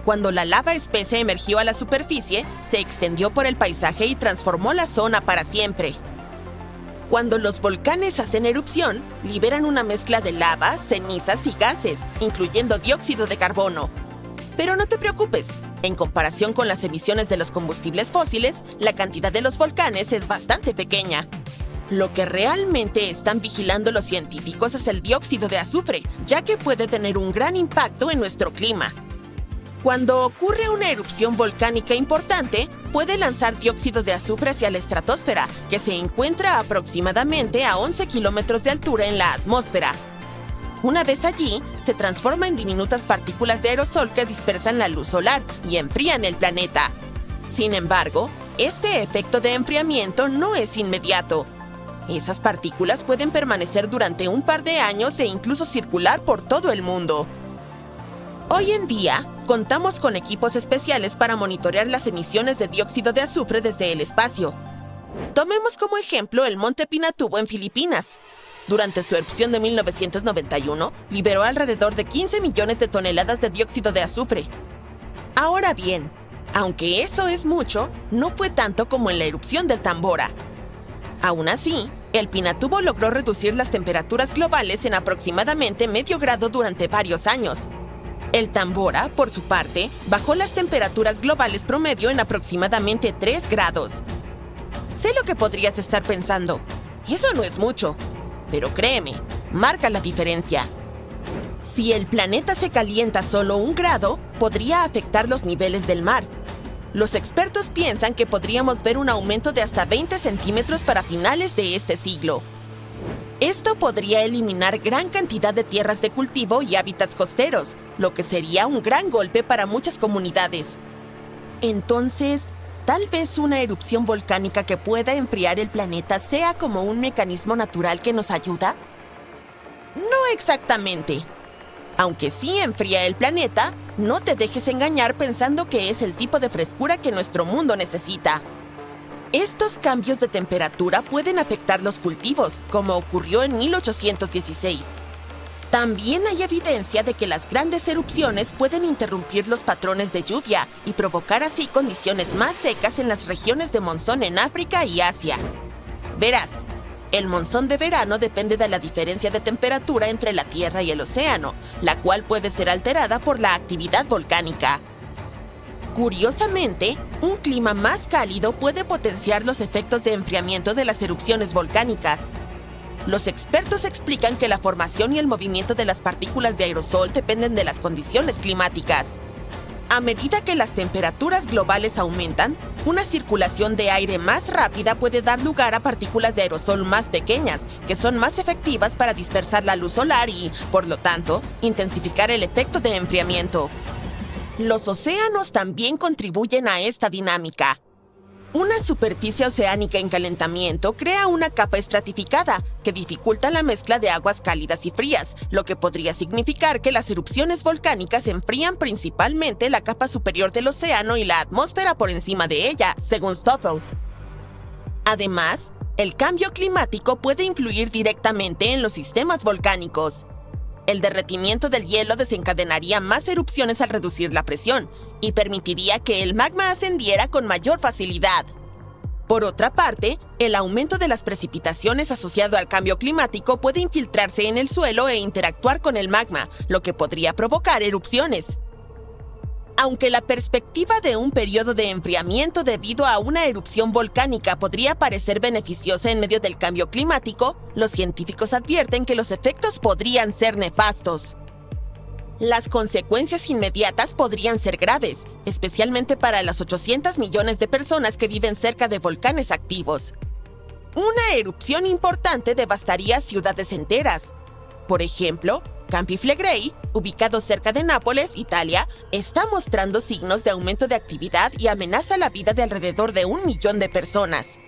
Cuando la lava espesa emergió a la superficie, se extendió por el paisaje y transformó la zona para siempre. Cuando los volcanes hacen erupción, liberan una mezcla de lava, cenizas y gases, incluyendo dióxido de carbono. Pero no te preocupes, en comparación con las emisiones de los combustibles fósiles, la cantidad de los volcanes es bastante pequeña. Lo que realmente están vigilando los científicos es el dióxido de azufre, ya que puede tener un gran impacto en nuestro clima. Cuando ocurre una erupción volcánica importante, puede lanzar dióxido de azufre hacia la estratosfera, que se encuentra aproximadamente a 11 kilómetros de altura en la atmósfera. Una vez allí, se transforma en diminutas partículas de aerosol que dispersan la luz solar y enfrían el planeta. Sin embargo, este efecto de enfriamiento no es inmediato. Esas partículas pueden permanecer durante un par de años e incluso circular por todo el mundo. Hoy en día, contamos con equipos especiales para monitorear las emisiones de dióxido de azufre desde el espacio. Tomemos como ejemplo el Monte Pinatubo en Filipinas. Durante su erupción de 1991, liberó alrededor de 15 millones de toneladas de dióxido de azufre. Ahora bien, aunque eso es mucho, no fue tanto como en la erupción del Tambora. Aún así, el Pinatubo logró reducir las temperaturas globales en aproximadamente medio grado durante varios años. El Tambora, por su parte, bajó las temperaturas globales promedio en aproximadamente 3 grados. Sé lo que podrías estar pensando. Eso no es mucho. Pero créeme, marca la diferencia. Si el planeta se calienta solo 1 grado, podría afectar los niveles del mar. Los expertos piensan que podríamos ver un aumento de hasta 20 centímetros para finales de este siglo. Esto podría eliminar gran cantidad de tierras de cultivo y hábitats costeros, lo que sería un gran golpe para muchas comunidades. Entonces, ¿tal vez una erupción volcánica que pueda enfriar el planeta sea como un mecanismo natural que nos ayuda? No exactamente. Aunque sí enfría el planeta, no te dejes engañar pensando que es el tipo de frescura que nuestro mundo necesita. Estos cambios de temperatura pueden afectar los cultivos, como ocurrió en 1816. También hay evidencia de que las grandes erupciones pueden interrumpir los patrones de lluvia y provocar así condiciones más secas en las regiones de monzón en África y Asia. Verás, el monzón de verano depende de la diferencia de temperatura entre la Tierra y el océano, la cual puede ser alterada por la actividad volcánica. Curiosamente, un clima más cálido puede potenciar los efectos de enfriamiento de las erupciones volcánicas. Los expertos explican que la formación y el movimiento de las partículas de aerosol dependen de las condiciones climáticas. A medida que las temperaturas globales aumentan, una circulación de aire más rápida puede dar lugar a partículas de aerosol más pequeñas, que son más efectivas para dispersar la luz solar y, por lo tanto, intensificar el efecto de enfriamiento. Los océanos también contribuyen a esta dinámica. Una superficie oceánica en calentamiento crea una capa estratificada que dificulta la mezcla de aguas cálidas y frías, lo que podría significar que las erupciones volcánicas enfrían principalmente la capa superior del océano y la atmósfera por encima de ella, según Stoffel. Además, el cambio climático puede influir directamente en los sistemas volcánicos. El derretimiento del hielo desencadenaría más erupciones al reducir la presión y permitiría que el magma ascendiera con mayor facilidad. Por otra parte, el aumento de las precipitaciones asociado al cambio climático puede infiltrarse en el suelo e interactuar con el magma, lo que podría provocar erupciones. Aunque la perspectiva de un periodo de enfriamiento debido a una erupción volcánica podría parecer beneficiosa en medio del cambio climático, los científicos advierten que los efectos podrían ser nefastos. Las consecuencias inmediatas podrían ser graves, especialmente para las 800 millones de personas que viven cerca de volcanes activos. Una erupción importante devastaría ciudades enteras. Por ejemplo, Campi Flegrei, ubicado cerca de Nápoles, Italia, está mostrando signos de aumento de actividad y amenaza la vida de alrededor de 1 millón de personas.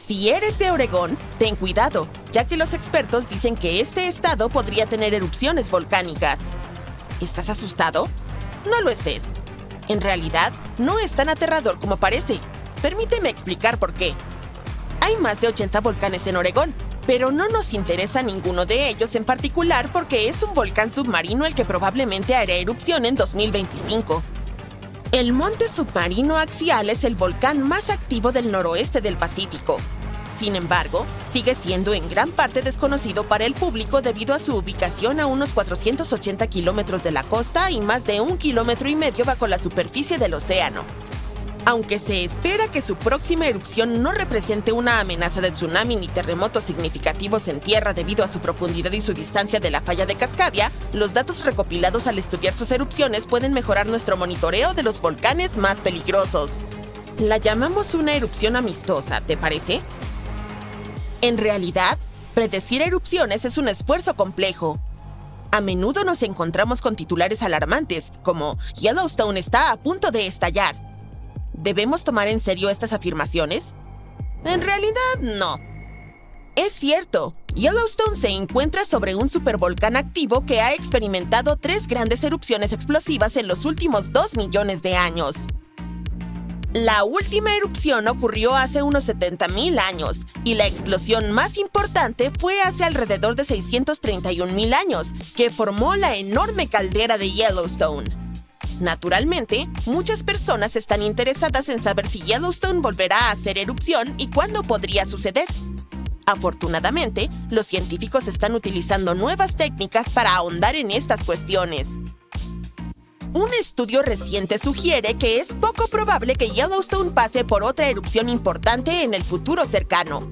Si eres de Oregón, ten cuidado, ya que los expertos dicen que este estado podría tener erupciones volcánicas. ¿Estás asustado? No lo estés. En realidad, no es tan aterrador como parece. Permíteme explicar por qué. Hay más de 80 volcanes en Oregón, pero no nos interesa ninguno de ellos en particular porque es un volcán submarino el que probablemente hará erupción en 2025. El monte submarino axial es el volcán más activo del noroeste del Pacífico. Sin embargo, sigue siendo en gran parte desconocido para el público debido a su ubicación a unos 480 kilómetros de la costa y más de 1,5 kilómetros bajo la superficie del océano. Aunque se espera que su próxima erupción no represente una amenaza de tsunami ni terremotos significativos en tierra debido a su profundidad y su distancia de la falla de Cascadia, los datos recopilados al estudiar sus erupciones pueden mejorar nuestro monitoreo de los volcanes más peligrosos. La llamamos una erupción amistosa, ¿te parece? En realidad, predecir erupciones es un esfuerzo complejo. A menudo nos encontramos con titulares alarmantes, como Yellowstone está a punto de estallar. ¿Debemos tomar en serio estas afirmaciones? En realidad, no. Es cierto, Yellowstone se encuentra sobre un supervolcán activo que ha experimentado 3 grandes erupciones explosivas en los últimos 2 millones de años. La última erupción ocurrió hace unos 70,000 años, y la explosión más importante fue hace alrededor de 631,000 años, que formó la enorme caldera de Yellowstone. Naturalmente, muchas personas están interesadas en saber si Yellowstone volverá a hacer erupción y cuándo podría suceder. Afortunadamente, los científicos están utilizando nuevas técnicas para ahondar en estas cuestiones. Un estudio reciente sugiere que es poco probable que Yellowstone pase por otra erupción importante en el futuro cercano.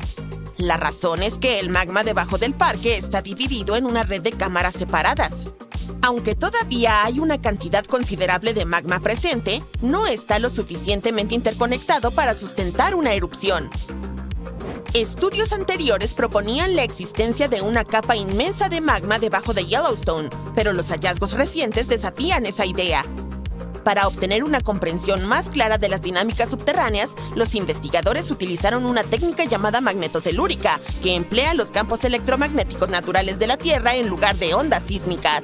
La razón es que el magma debajo del parque está dividido en una red de cámaras separadas. Aunque todavía hay una cantidad considerable de magma presente, no está lo suficientemente interconectado para sustentar una erupción. Estudios anteriores proponían la existencia de una capa inmensa de magma debajo de Yellowstone, pero los hallazgos recientes desafían esa idea. Para obtener una comprensión más clara de las dinámicas subterráneas, los investigadores utilizaron una técnica llamada magnetotelúrica, que emplea los campos electromagnéticos naturales de la Tierra en lugar de ondas sísmicas.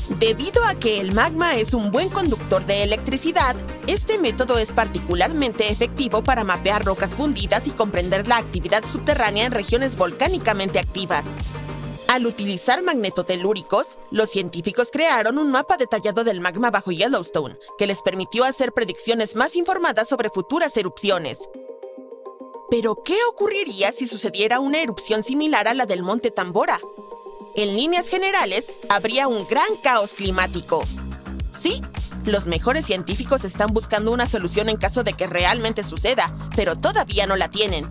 Debido a que el magma es un buen conductor de electricidad, este método es particularmente efectivo para mapear rocas fundidas y comprender la actividad subterránea en regiones volcánicamente activas. Al utilizar magnetotelúricos, los científicos crearon un mapa detallado del magma bajo Yellowstone, que les permitió hacer predicciones más informadas sobre futuras erupciones. Pero, ¿qué ocurriría si sucediera una erupción similar a la del Monte Tambora? En líneas generales, habría un gran caos climático. Sí, los mejores científicos están buscando una solución en caso de que realmente suceda, pero todavía no la tienen.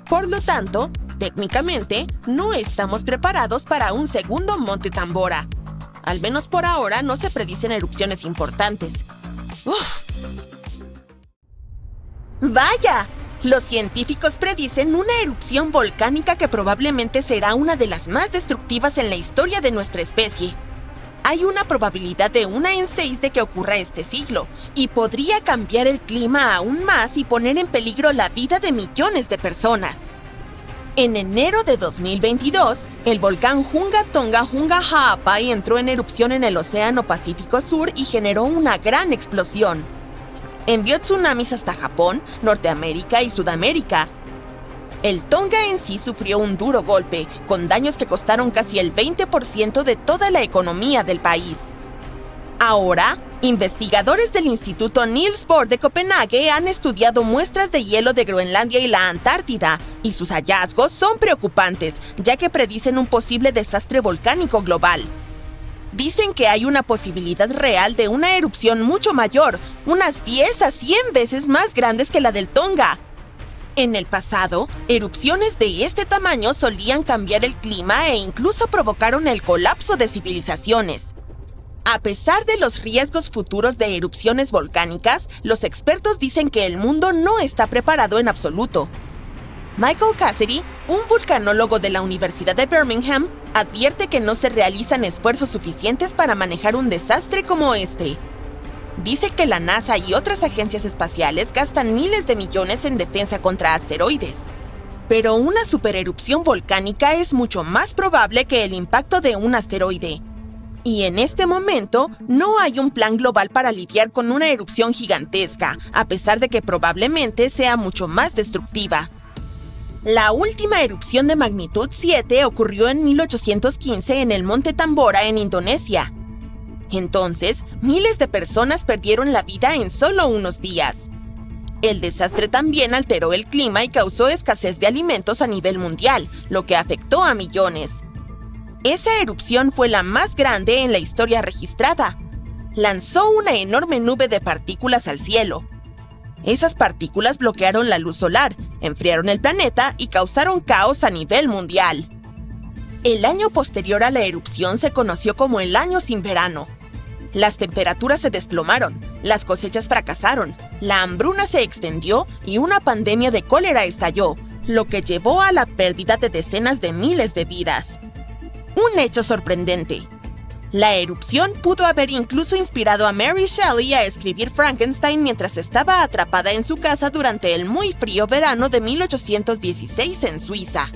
Por lo tanto, técnicamente, no estamos preparados para un segundo Monte Tambora. Al menos por ahora no se predicen erupciones importantes. ¡Uf! ¡Vaya! Los científicos predicen una erupción volcánica que probablemente será una de las más destructivas en la historia de nuestra especie. Hay una probabilidad de 1 en 6 de que ocurra este siglo, y podría cambiar el clima aún más y poner en peligro la vida de millones de personas. En enero de 2022, el volcán Hunga Tonga Hunga Ha'apai entró en erupción en el Océano Pacífico Sur y generó una gran explosión. Envió tsunamis hasta Japón, Norteamérica y Sudamérica. El Tonga en sí sufrió un duro golpe, con daños que costaron casi el 20% de toda la economía del país. Ahora, investigadores del Instituto Niels Bohr de Copenhague han estudiado muestras de hielo de Groenlandia y la Antártida, y sus hallazgos son preocupantes, ya que predicen un posible desastre volcánico global. Dicen que hay una posibilidad real de una erupción mucho mayor, unas 10 a 100 veces más grandes que la del Tonga. En el pasado, erupciones de este tamaño solían cambiar el clima e incluso provocaron el colapso de civilizaciones. A pesar de los riesgos futuros de erupciones volcánicas, los expertos dicen que el mundo no está preparado en absoluto. Michael Cassidy, un vulcanólogo de la Universidad de Birmingham, advierte que no se realizan esfuerzos suficientes para manejar un desastre como este. Dice que la NASA y otras agencias espaciales gastan miles de millones en defensa contra asteroides. Pero una supererupción volcánica es mucho más probable que el impacto de un asteroide. Y en este momento, no hay un plan global para lidiar con una erupción gigantesca, a pesar de que probablemente sea mucho más destructiva. La última erupción de magnitud 7 ocurrió en 1815 en el Monte Tambora, en Indonesia. Entonces, miles de personas perdieron la vida en solo unos días. El desastre también alteró el clima y causó escasez de alimentos a nivel mundial, lo que afectó a millones. Esa erupción fue la más grande en la historia registrada. Lanzó una enorme nube de partículas al cielo. Esas partículas bloquearon la luz solar, enfriaron el planeta y causaron caos a nivel mundial. El año posterior a la erupción se conoció como el año sin verano. Las temperaturas se desplomaron, las cosechas fracasaron, la hambruna se extendió y una pandemia de cólera estalló, lo que llevó a la pérdida de decenas de miles de vidas. Un hecho sorprendente. La erupción pudo haber incluso inspirado a Mary Shelley a escribir Frankenstein mientras estaba atrapada en su casa durante el muy frío verano de 1816 en Suiza.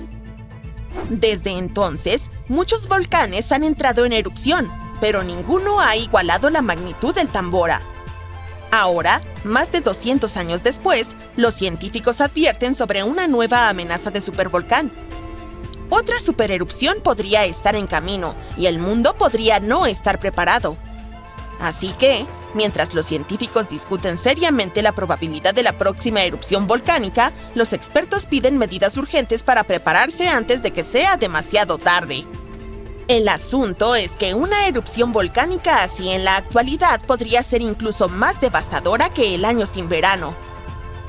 Desde entonces, muchos volcanes han entrado en erupción, pero ninguno ha igualado la magnitud del Tambora. Ahora, más de 200 años después, los científicos advierten sobre una nueva amenaza de supervolcán. Otra supererupción podría estar en camino y el mundo podría no estar preparado. Así que, mientras los científicos discuten seriamente la probabilidad de la próxima erupción volcánica, los expertos piden medidas urgentes para prepararse antes de que sea demasiado tarde. El asunto es que una erupción volcánica así en la actualidad podría ser incluso más devastadora que el año sin verano.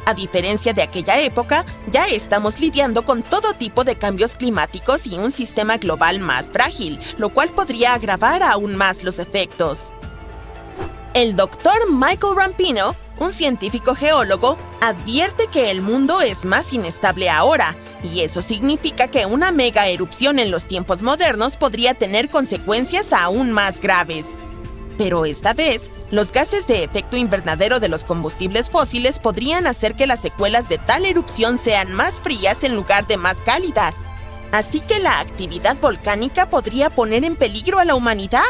A diferencia de aquella época, ya estamos lidiando con todo tipo de cambios climáticos y un sistema global más frágil, lo cual podría agravar aún más los efectos. El Dr. Michael Rampino, un científico geólogo, advierte que el mundo es más inestable ahora, y eso significa que una mega erupción en los tiempos modernos podría tener consecuencias aún más graves. Pero esta vez, los gases de efecto invernadero de los combustibles fósiles podrían hacer que las secuelas de tal erupción sean más frías en lugar de más cálidas. Así que la actividad volcánica podría poner en peligro a la humanidad.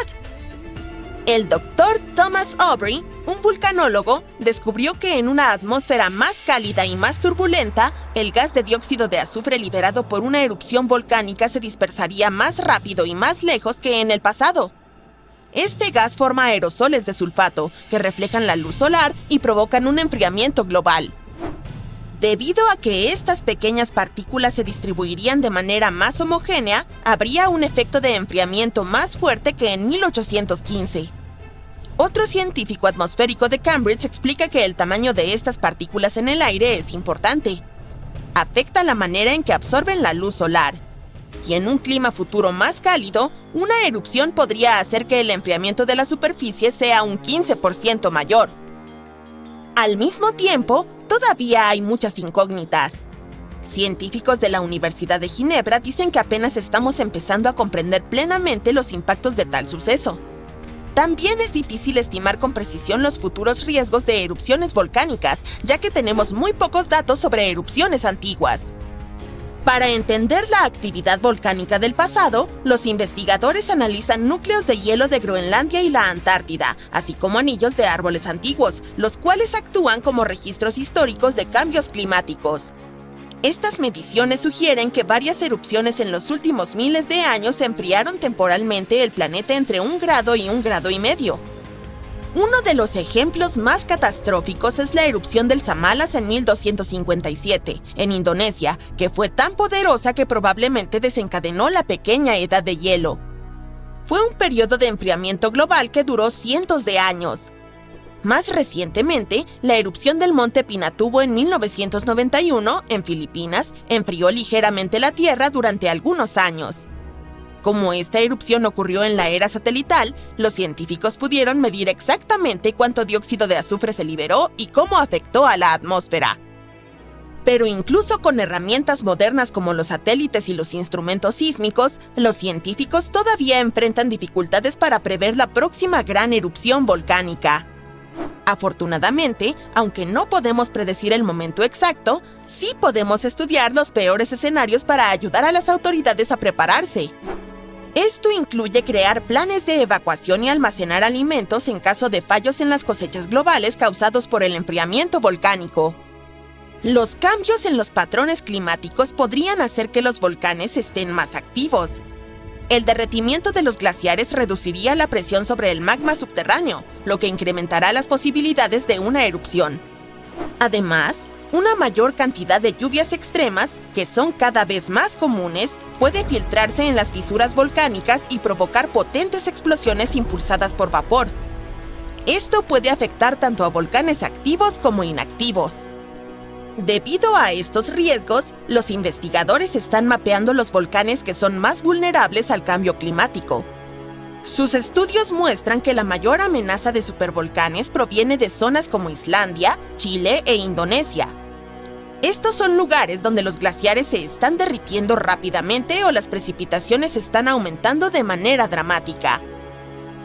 El doctor Thomas Aubrey, un vulcanólogo, descubrió que en una atmósfera más cálida y más turbulenta, el gas de dióxido de azufre liberado por una erupción volcánica se dispersaría más rápido y más lejos que en el pasado. Este gas forma aerosoles de sulfato que reflejan la luz solar y provocan un enfriamiento global. Debido a que estas pequeñas partículas se distribuirían de manera más homogénea, habría un efecto de enfriamiento más fuerte que en 1815. Otro científico atmosférico de Cambridge explica que el tamaño de estas partículas en el aire es importante. Afecta la manera en que absorben la luz solar. Y en un clima futuro más cálido, una erupción podría hacer que el enfriamiento de la superficie sea un 15% mayor. Al mismo tiempo, todavía hay muchas incógnitas. Científicos de la Universidad de Ginebra dicen que apenas estamos empezando a comprender plenamente los impactos de tal suceso. También es difícil estimar con precisión los futuros riesgos de erupciones volcánicas, ya que tenemos muy pocos datos sobre erupciones antiguas. Para entender la actividad volcánica del pasado, los investigadores analizan núcleos de hielo de Groenlandia y la Antártida, así como anillos de árboles antiguos, los cuales actúan como registros históricos de cambios climáticos. Estas mediciones sugieren que varias erupciones en los últimos miles de años enfriaron temporalmente el planeta entre 1 grado y 1,5 grados. Uno de los ejemplos más catastróficos es la erupción del Samalas en 1257, en Indonesia, que fue tan poderosa que probablemente desencadenó la pequeña edad de hielo. Fue un periodo de enfriamiento global que duró cientos de años. Más recientemente, la erupción del monte Pinatubo en 1991, en Filipinas, enfrió ligeramente la Tierra durante algunos años. Como esta erupción ocurrió en la era satelital, los científicos pudieron medir exactamente cuánto dióxido de azufre se liberó y cómo afectó a la atmósfera. Pero incluso con herramientas modernas como los satélites y los instrumentos sísmicos, los científicos todavía enfrentan dificultades para prever la próxima gran erupción volcánica. Afortunadamente, aunque no podemos predecir el momento exacto, sí podemos estudiar los peores escenarios para ayudar a las autoridades a prepararse. Esto incluye crear planes de evacuación y almacenar alimentos en caso de fallos en las cosechas globales causados por el enfriamiento volcánico. Los cambios en los patrones climáticos podrían hacer que los volcanes estén más activos. El derretimiento de los glaciares reduciría la presión sobre el magma subterráneo, lo que incrementará las posibilidades de una erupción. Además, una mayor cantidad de lluvias extremas, que son cada vez más comunes, puede filtrarse en las fisuras volcánicas y provocar potentes explosiones impulsadas por vapor. Esto puede afectar tanto a volcanes activos como inactivos. Debido a estos riesgos, los investigadores están mapeando los volcanes que son más vulnerables al cambio climático. Sus estudios muestran que la mayor amenaza de supervolcanes proviene de zonas como Islandia, Chile e Indonesia. Estos son lugares donde los glaciares se están derritiendo rápidamente o las precipitaciones están aumentando de manera dramática.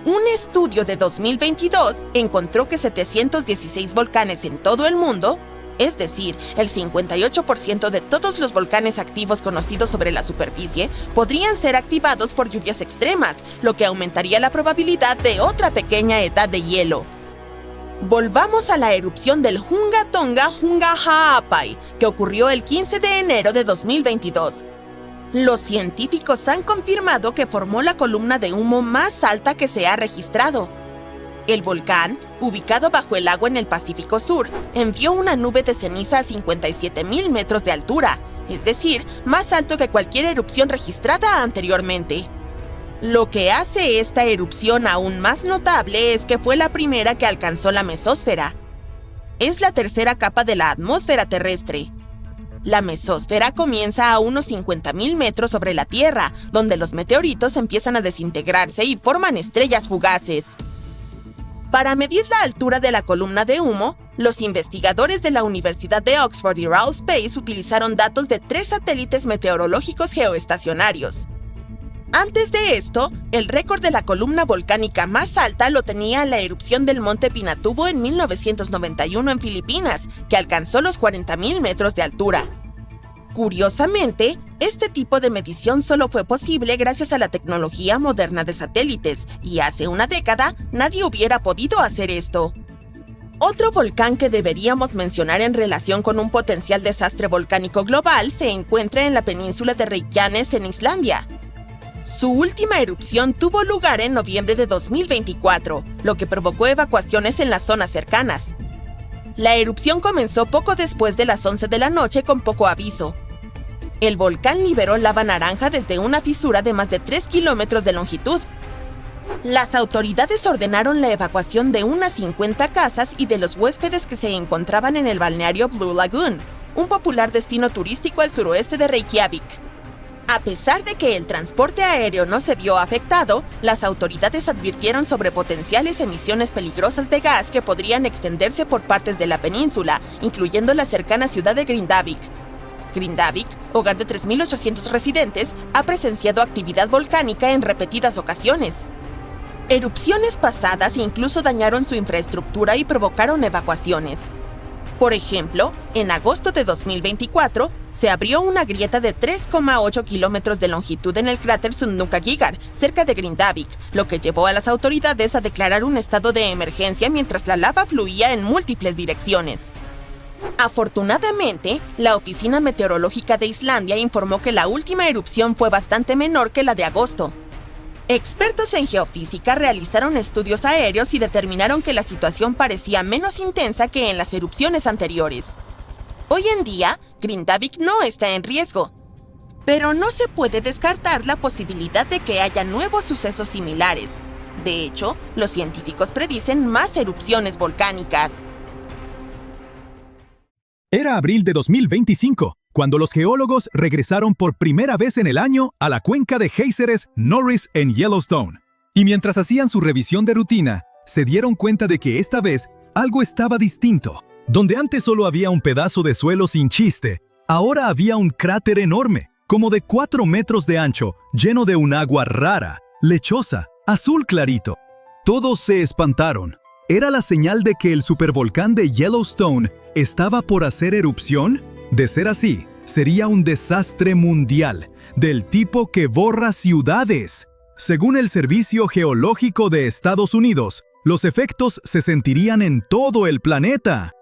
Un estudio de 2022 encontró que 716 volcanes en todo el mundo, es decir, el 58% de todos los volcanes activos conocidos sobre la superficie, podrían ser activados por lluvias extremas, lo que aumentaría la probabilidad de otra pequeña edad de hielo. Volvamos a la erupción del Hunga Tonga Hunga Ha'apai, que ocurrió el 15 de enero de 2022. Los científicos han confirmado que formó la columna de humo más alta que se ha registrado. El volcán, ubicado bajo el agua en el Pacífico Sur, envió una nube de ceniza a 57,000 metros de altura, es decir, más alto que cualquier erupción registrada anteriormente. Lo que hace esta erupción aún más notable es que fue la primera que alcanzó la mesósfera. Es la tercera capa de la atmósfera terrestre. La mesósfera comienza a unos 50,000 metros sobre la Tierra, donde los meteoritos empiezan a desintegrarse y forman estrellas fugaces. Para medir la altura de la columna de humo, los investigadores de la Universidad de Oxford y RAL Space utilizaron datos de 3 satélites meteorológicos geoestacionarios. Antes de esto, el récord de la columna volcánica más alta lo tenía la erupción del monte Pinatubo en 1991 en Filipinas, que alcanzó los 40,000 metros de altura. Curiosamente, Este tipo de medición solo fue posible gracias a la tecnología moderna de satélites, y hace una década nadie hubiera podido hacer esto. Otro volcán que deberíamos mencionar en relación con un potencial desastre volcánico global se encuentra en la península de Reykjanes en Islandia. Su última erupción tuvo lugar en noviembre de 2024, lo que provocó evacuaciones en las zonas cercanas. La erupción comenzó poco después de las 11 de la noche con poco aviso. El volcán liberó lava naranja desde una fisura de más de 3 kilómetros de longitud. Las autoridades ordenaron la evacuación de unas 50 casas y de los huéspedes que se encontraban en el balneario Blue Lagoon, un popular destino turístico al suroeste de Reykjavik. A pesar de que el transporte aéreo no se vio afectado, las autoridades advirtieron sobre potenciales emisiones peligrosas de gas que podrían extenderse por partes de la península, incluyendo la cercana ciudad de Grindavik. Grindavik, hogar de 3.800 residentes, ha presenciado actividad volcánica en repetidas ocasiones. Erupciones pasadas incluso dañaron su infraestructura y provocaron evacuaciones. Por ejemplo, en agosto de 2024, se abrió una grieta de 3,8 kilómetros de longitud en el cráter Sundhnúkagigar, cerca de Grindavik, lo que llevó a las autoridades a declarar un estado de emergencia mientras la lava fluía en múltiples direcciones. Afortunadamente, la Oficina Meteorológica de Islandia informó que la última erupción fue bastante menor que la de agosto. Expertos en geofísica realizaron estudios aéreos y determinaron que la situación parecía menos intensa que en las erupciones anteriores. Hoy en día, Grindavik no está en riesgo, pero no se puede descartar la posibilidad de que haya nuevos sucesos similares. De hecho, los científicos predicen más erupciones volcánicas. Era abril de 2025, cuando los geólogos regresaron por primera vez en el año a la cuenca de géiseres Norris en Yellowstone. Y mientras hacían su revisión de rutina, se dieron cuenta de que esta vez algo estaba distinto. Donde antes solo había un pedazo de suelo sin chiste, ahora había un cráter enorme, como de 4 metros de ancho, lleno de un agua rara, lechosa, azul clarito. Todos se espantaron. ¿Era la señal de que el supervolcán de Yellowstone estaba por hacer erupción? De ser así, sería un desastre mundial, del tipo que borra ciudades. Según el Servicio Geológico de Estados Unidos, los efectos se sentirían en todo el planeta.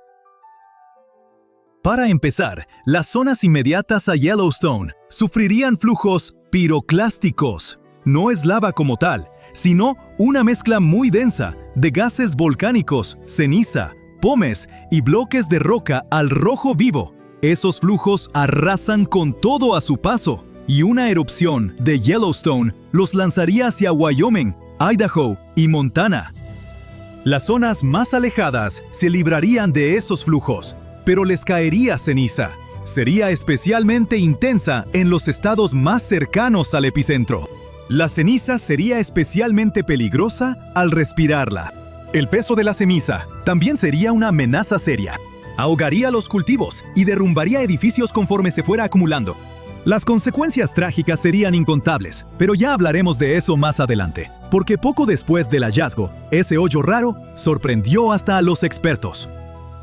Para empezar, las zonas inmediatas a Yellowstone sufrirían flujos piroclásticos. No es lava como tal, sino una mezcla muy densa de gases volcánicos, ceniza, pomes y bloques de roca al rojo vivo. Esos flujos arrasan con todo a su paso, y una erupción de Yellowstone los lanzaría hacia Wyoming, Idaho y Montana. Las zonas más alejadas se librarían de esos flujos, pero les caería ceniza. Sería especialmente intensa en los estados más cercanos al epicentro. La ceniza sería especialmente peligrosa al respirarla. El peso de la ceniza también sería una amenaza seria. Ahogaría los cultivos y derrumbaría edificios conforme se fuera acumulando. Las consecuencias trágicas serían incontables, pero ya hablaremos de eso más adelante, porque poco después del hallazgo, ese hoyo raro sorprendió hasta a los expertos.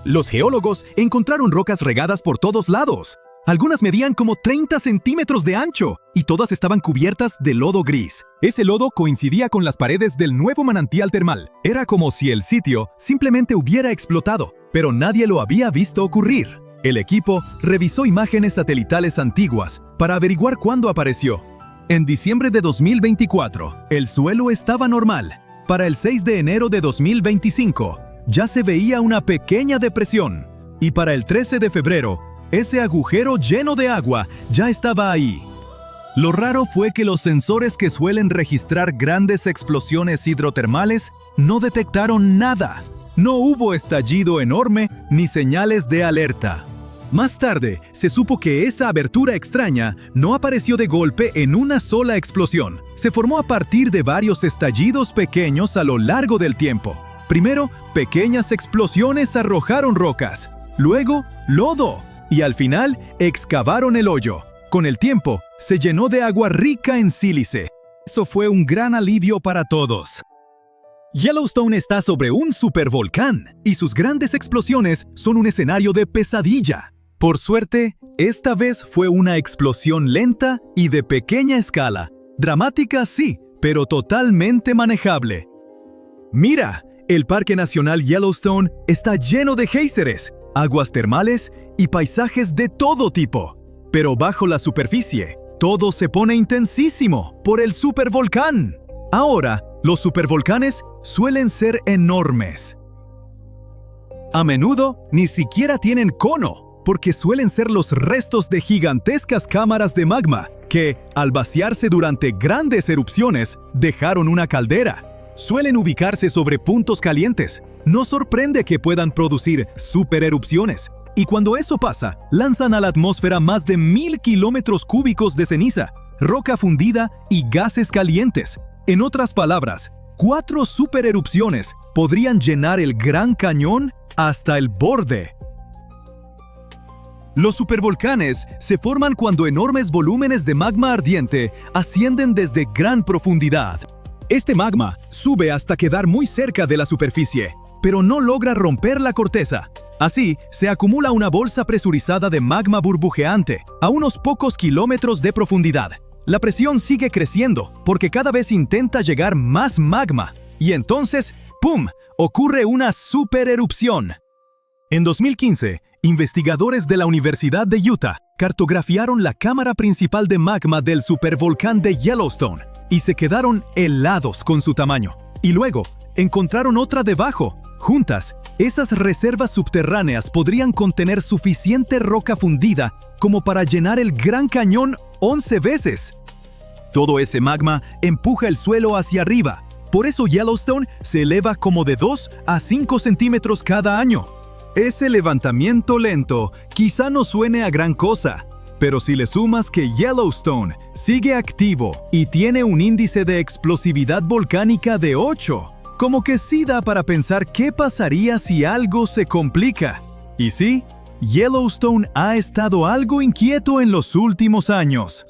Los geólogos encontraron rocas regadas por todos lados. Algunas medían como 30 centímetros de ancho y todas estaban cubiertas de lodo gris. Ese lodo coincidía con las paredes del nuevo manantial termal. Era como si el sitio simplemente hubiera explotado, pero nadie lo había visto ocurrir. El equipo revisó imágenes satelitales antiguas para averiguar cuándo apareció. En diciembre de 2024, el suelo estaba normal. Para el 6 de enero de 2025, ya se veía una pequeña depresión. Y para el 13 de febrero, ese agujero lleno de agua ya estaba ahí. Lo raro fue que los sensores que suelen registrar grandes explosiones hidrotermales no detectaron nada. No hubo estallido enorme ni señales de alerta. Más tarde, se supo que esa abertura extraña no apareció de golpe en una sola explosión. Se formó a partir de varios estallidos pequeños a lo largo del tiempo. Primero, pequeñas explosiones arrojaron rocas, luego, lodo, y al final, excavaron el hoyo. Con el tiempo, se llenó de agua rica en sílice. Eso fue un gran alivio para todos. Yellowstone está sobre un supervolcán, y sus grandes explosiones son un escenario de pesadilla. Por suerte, Esta vez fue una explosión lenta y de pequeña escala. Dramática, sí, pero totalmente manejable. Mira, el Parque Nacional Yellowstone está lleno de géiseres, aguas termales y paisajes de todo tipo. Pero bajo la superficie, todo se pone intensísimo por el supervolcán. Ahora, los supervolcanes suelen ser enormes. A menudo ni siquiera tienen cono, porque suelen ser los restos de gigantescas cámaras de magma que, al vaciarse durante grandes erupciones, dejaron una caldera. Suelen ubicarse sobre puntos calientes. No sorprende que puedan producir supererupciones. Y cuando eso pasa, lanzan a la atmósfera más de 1000 kilómetros cúbicos de ceniza, roca fundida y gases calientes. En otras palabras, 4 supererupciones podrían llenar el Gran Cañón hasta el borde. Los supervolcanes se forman cuando enormes volúmenes de magma ardiente ascienden desde gran profundidad. Este magma sube hasta quedar muy cerca de la superficie, pero no logra romper la corteza. Así, se acumula una bolsa presurizada de magma burbujeante a unos pocos kilómetros de profundidad. La presión sigue creciendo porque cada vez intenta llegar más magma. Y entonces, ¡pum!, ocurre una supererupción. En 2015, investigadores de la Universidad de Utah cartografiaron la cámara principal de magma del supervolcán de Yellowstone y se quedaron helados con su tamaño. Y luego, encontraron otra debajo. Juntas, esas reservas subterráneas podrían contener suficiente roca fundida como para llenar el Gran Cañón 11 veces. Todo ese magma empuja el suelo hacia arriba. Por eso Yellowstone se eleva como de 2 a 5 centímetros cada año. Ese levantamiento lento quizá no suene a gran cosa, pero si le sumas que Yellowstone sigue activo y tiene un índice de explosividad volcánica de 8, como que sí da para pensar qué pasaría si algo se complica. Y sí, Yellowstone ha estado algo inquieto en los últimos años.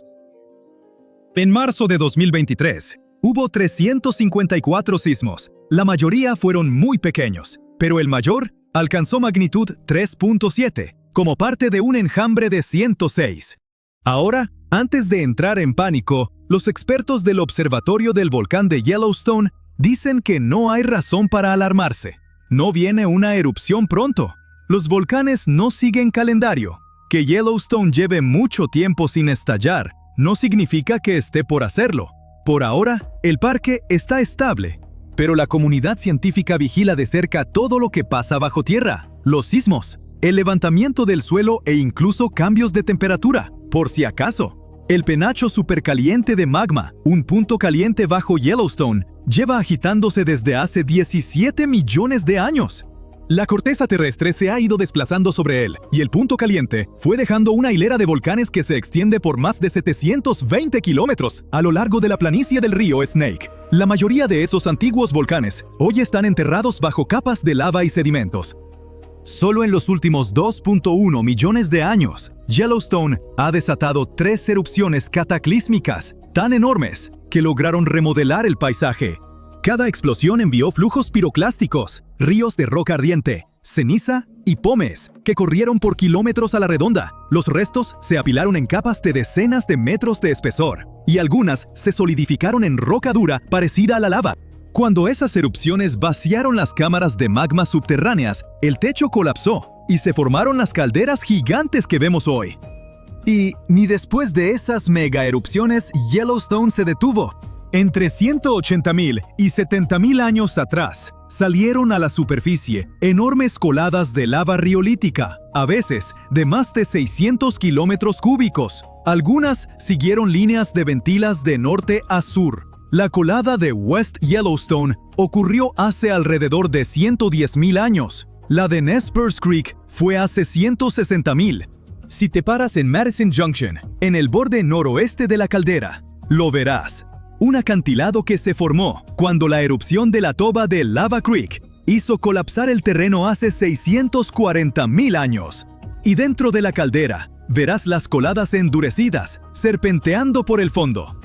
En marzo de 2023, hubo 354 sismos. La mayoría fueron muy pequeños, pero el mayor alcanzó magnitud 3.7, como parte de un enjambre de 106. Ahora, antes de entrar en pánico, los expertos del Observatorio del Volcán de Yellowstone dicen que no hay razón para alarmarse. No viene una erupción pronto. Los volcanes no siguen calendario. Que Yellowstone lleve mucho tiempo sin estallar no significa que esté por hacerlo. Por ahora, el parque está estable. Pero la comunidad científica vigila de cerca todo lo que pasa bajo tierra, los sismos, el levantamiento del suelo e incluso cambios de temperatura, por si acaso. El penacho supercaliente de magma, un punto caliente bajo Yellowstone, lleva agitándose desde hace 17 millones de años. La corteza terrestre se ha ido desplazando sobre él, y el punto caliente fue dejando una hilera de volcanes que se extiende por más de 720 kilómetros a lo largo de la planicie del río Snake. La mayoría de esos antiguos volcanes hoy están enterrados bajo capas de lava y sedimentos. Solo en los últimos 2.1 millones de años, Yellowstone ha desatado 3 erupciones cataclísmicas tan enormes que lograron remodelar el paisaje. Cada explosión envió flujos piroclásticos, ríos de roca ardiente, ceniza y pómez que corrieron por kilómetros a la redonda. Los restos se apilaron en capas de decenas de metros de espesor, y algunas se solidificaron en roca dura parecida a la lava. Cuando esas erupciones vaciaron las cámaras de magma subterráneas, el techo colapsó y se formaron las calderas gigantes que vemos hoy. Y ni después de esas mega erupciones Yellowstone se detuvo. Entre 180.000 y 70.000 años atrás, salieron a la superficie enormes coladas de lava riolítica, a veces de más de 600 kilómetros cúbicos. Algunas siguieron líneas de ventilas de norte a sur. La colada de West Yellowstone ocurrió hace alrededor de 110.000 años. La de Nez Perce Creek fue hace 160.000. Si te paras en Madison Junction, en el borde noroeste de la caldera, lo verás. Un acantilado que se formó cuando la erupción de la toba de Lava Creek hizo colapsar el terreno hace 640.000 años. Y dentro de la caldera, verás las coladas endurecidas, serpenteando por el fondo.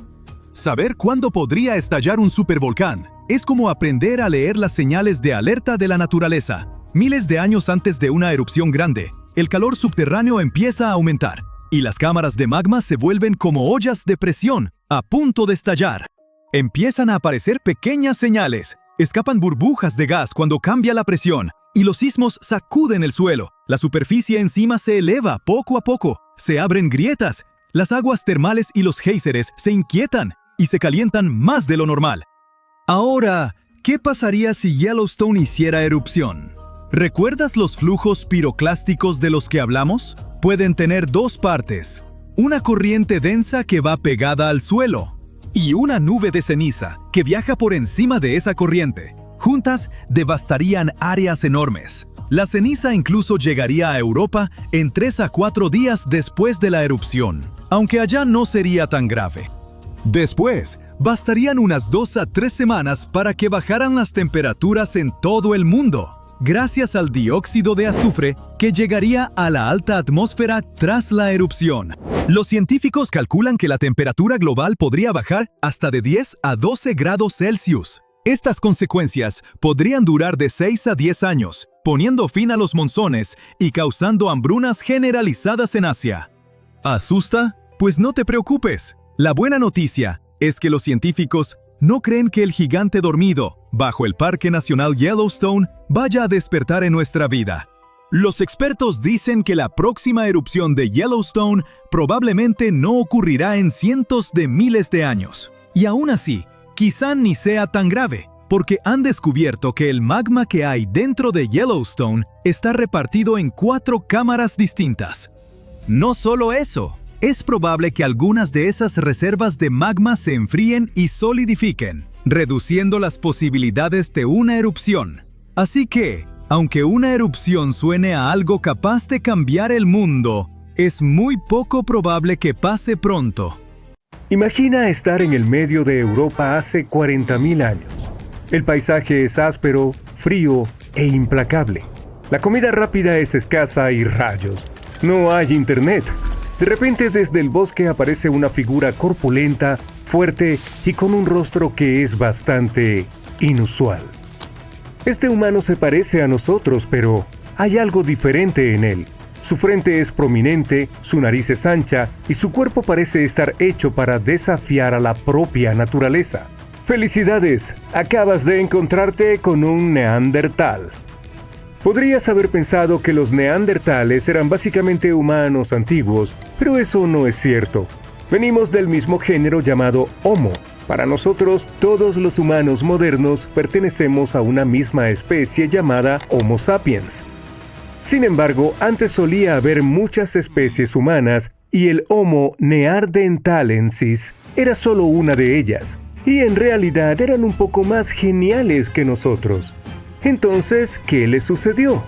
Saber cuándo podría estallar un supervolcán es como aprender a leer las señales de alerta de la naturaleza. Miles de años antes de una erupción grande, el calor subterráneo empieza a aumentar. y las cámaras de magma se vuelven como ollas de presión, a punto de estallar. Empiezan a aparecer pequeñas señales. Escapan burbujas de gas cuando cambia la presión, y los sismos sacuden el suelo. La superficie encima se eleva poco a poco. Se abren grietas. Las aguas termales y los géiseres se inquietan y se calientan más de lo normal. Ahora, ¿qué pasaría si Yellowstone hiciera erupción? ¿Recuerdas los flujos piroclásticos de los que hablamos? Pueden tener dos partes. Una corriente densa que va pegada al suelo y una nube de ceniza que viaja por encima de esa corriente. Juntas devastarían áreas enormes. La ceniza incluso llegaría a Europa en 3 a 4 días después de la erupción, aunque allá no sería tan grave. Después, bastarían unas 2 a 3 semanas para que bajaran las temperaturas en todo el mundo, gracias al dióxido de azufre que llegaría a la alta atmósfera tras la erupción. Los científicos calculan que la temperatura global podría bajar hasta de 10 a 12 grados Celsius. Estas consecuencias podrían durar de 6 a 10 años, poniendo fin a los monzones y causando hambrunas generalizadas en Asia. ¿Asusta? Pues no te preocupes. La buena noticia es que los científicos no creen que el gigante dormido bajo el Parque Nacional Yellowstone vaya a despertar en nuestra vida. Los expertos dicen que la próxima erupción de Yellowstone probablemente no ocurrirá en cientos de miles de años. Y aún así, quizá ni sea tan grave, porque han descubierto que el magma que hay dentro de Yellowstone está repartido en 4 cámaras distintas. No solo eso, es probable que algunas de esas reservas de magma se enfríen y solidifiquen, reduciendo las posibilidades de una erupción. Así que, aunque una erupción suene a algo capaz de cambiar el mundo, es muy poco probable que pase pronto. Imagina estar en el medio de Europa hace 40.000 años. El paisaje es áspero, frío e implacable. La comida rápida es escasa y rayos. No hay internet. De repente desde el bosque aparece una figura corpulenta, fuerte y con un rostro que es bastante inusual. Este humano se parece a nosotros, pero hay algo diferente en él. Su frente es prominente, su nariz es ancha y su cuerpo parece estar hecho para desafiar a la propia naturaleza. ¡Felicidades! Acabas de encontrarte con un neandertal. Podrías haber pensado que los neandertales eran básicamente humanos antiguos, pero eso no es cierto. Venimos del mismo género llamado Homo. Para nosotros, todos los humanos modernos pertenecemos a una misma especie llamada Homo sapiens. Sin embargo, antes solía haber muchas especies humanas y el Homo neanderthalensis era solo una de ellas, y en realidad eran un poco más geniales que nosotros. Entonces, ¿qué les sucedió?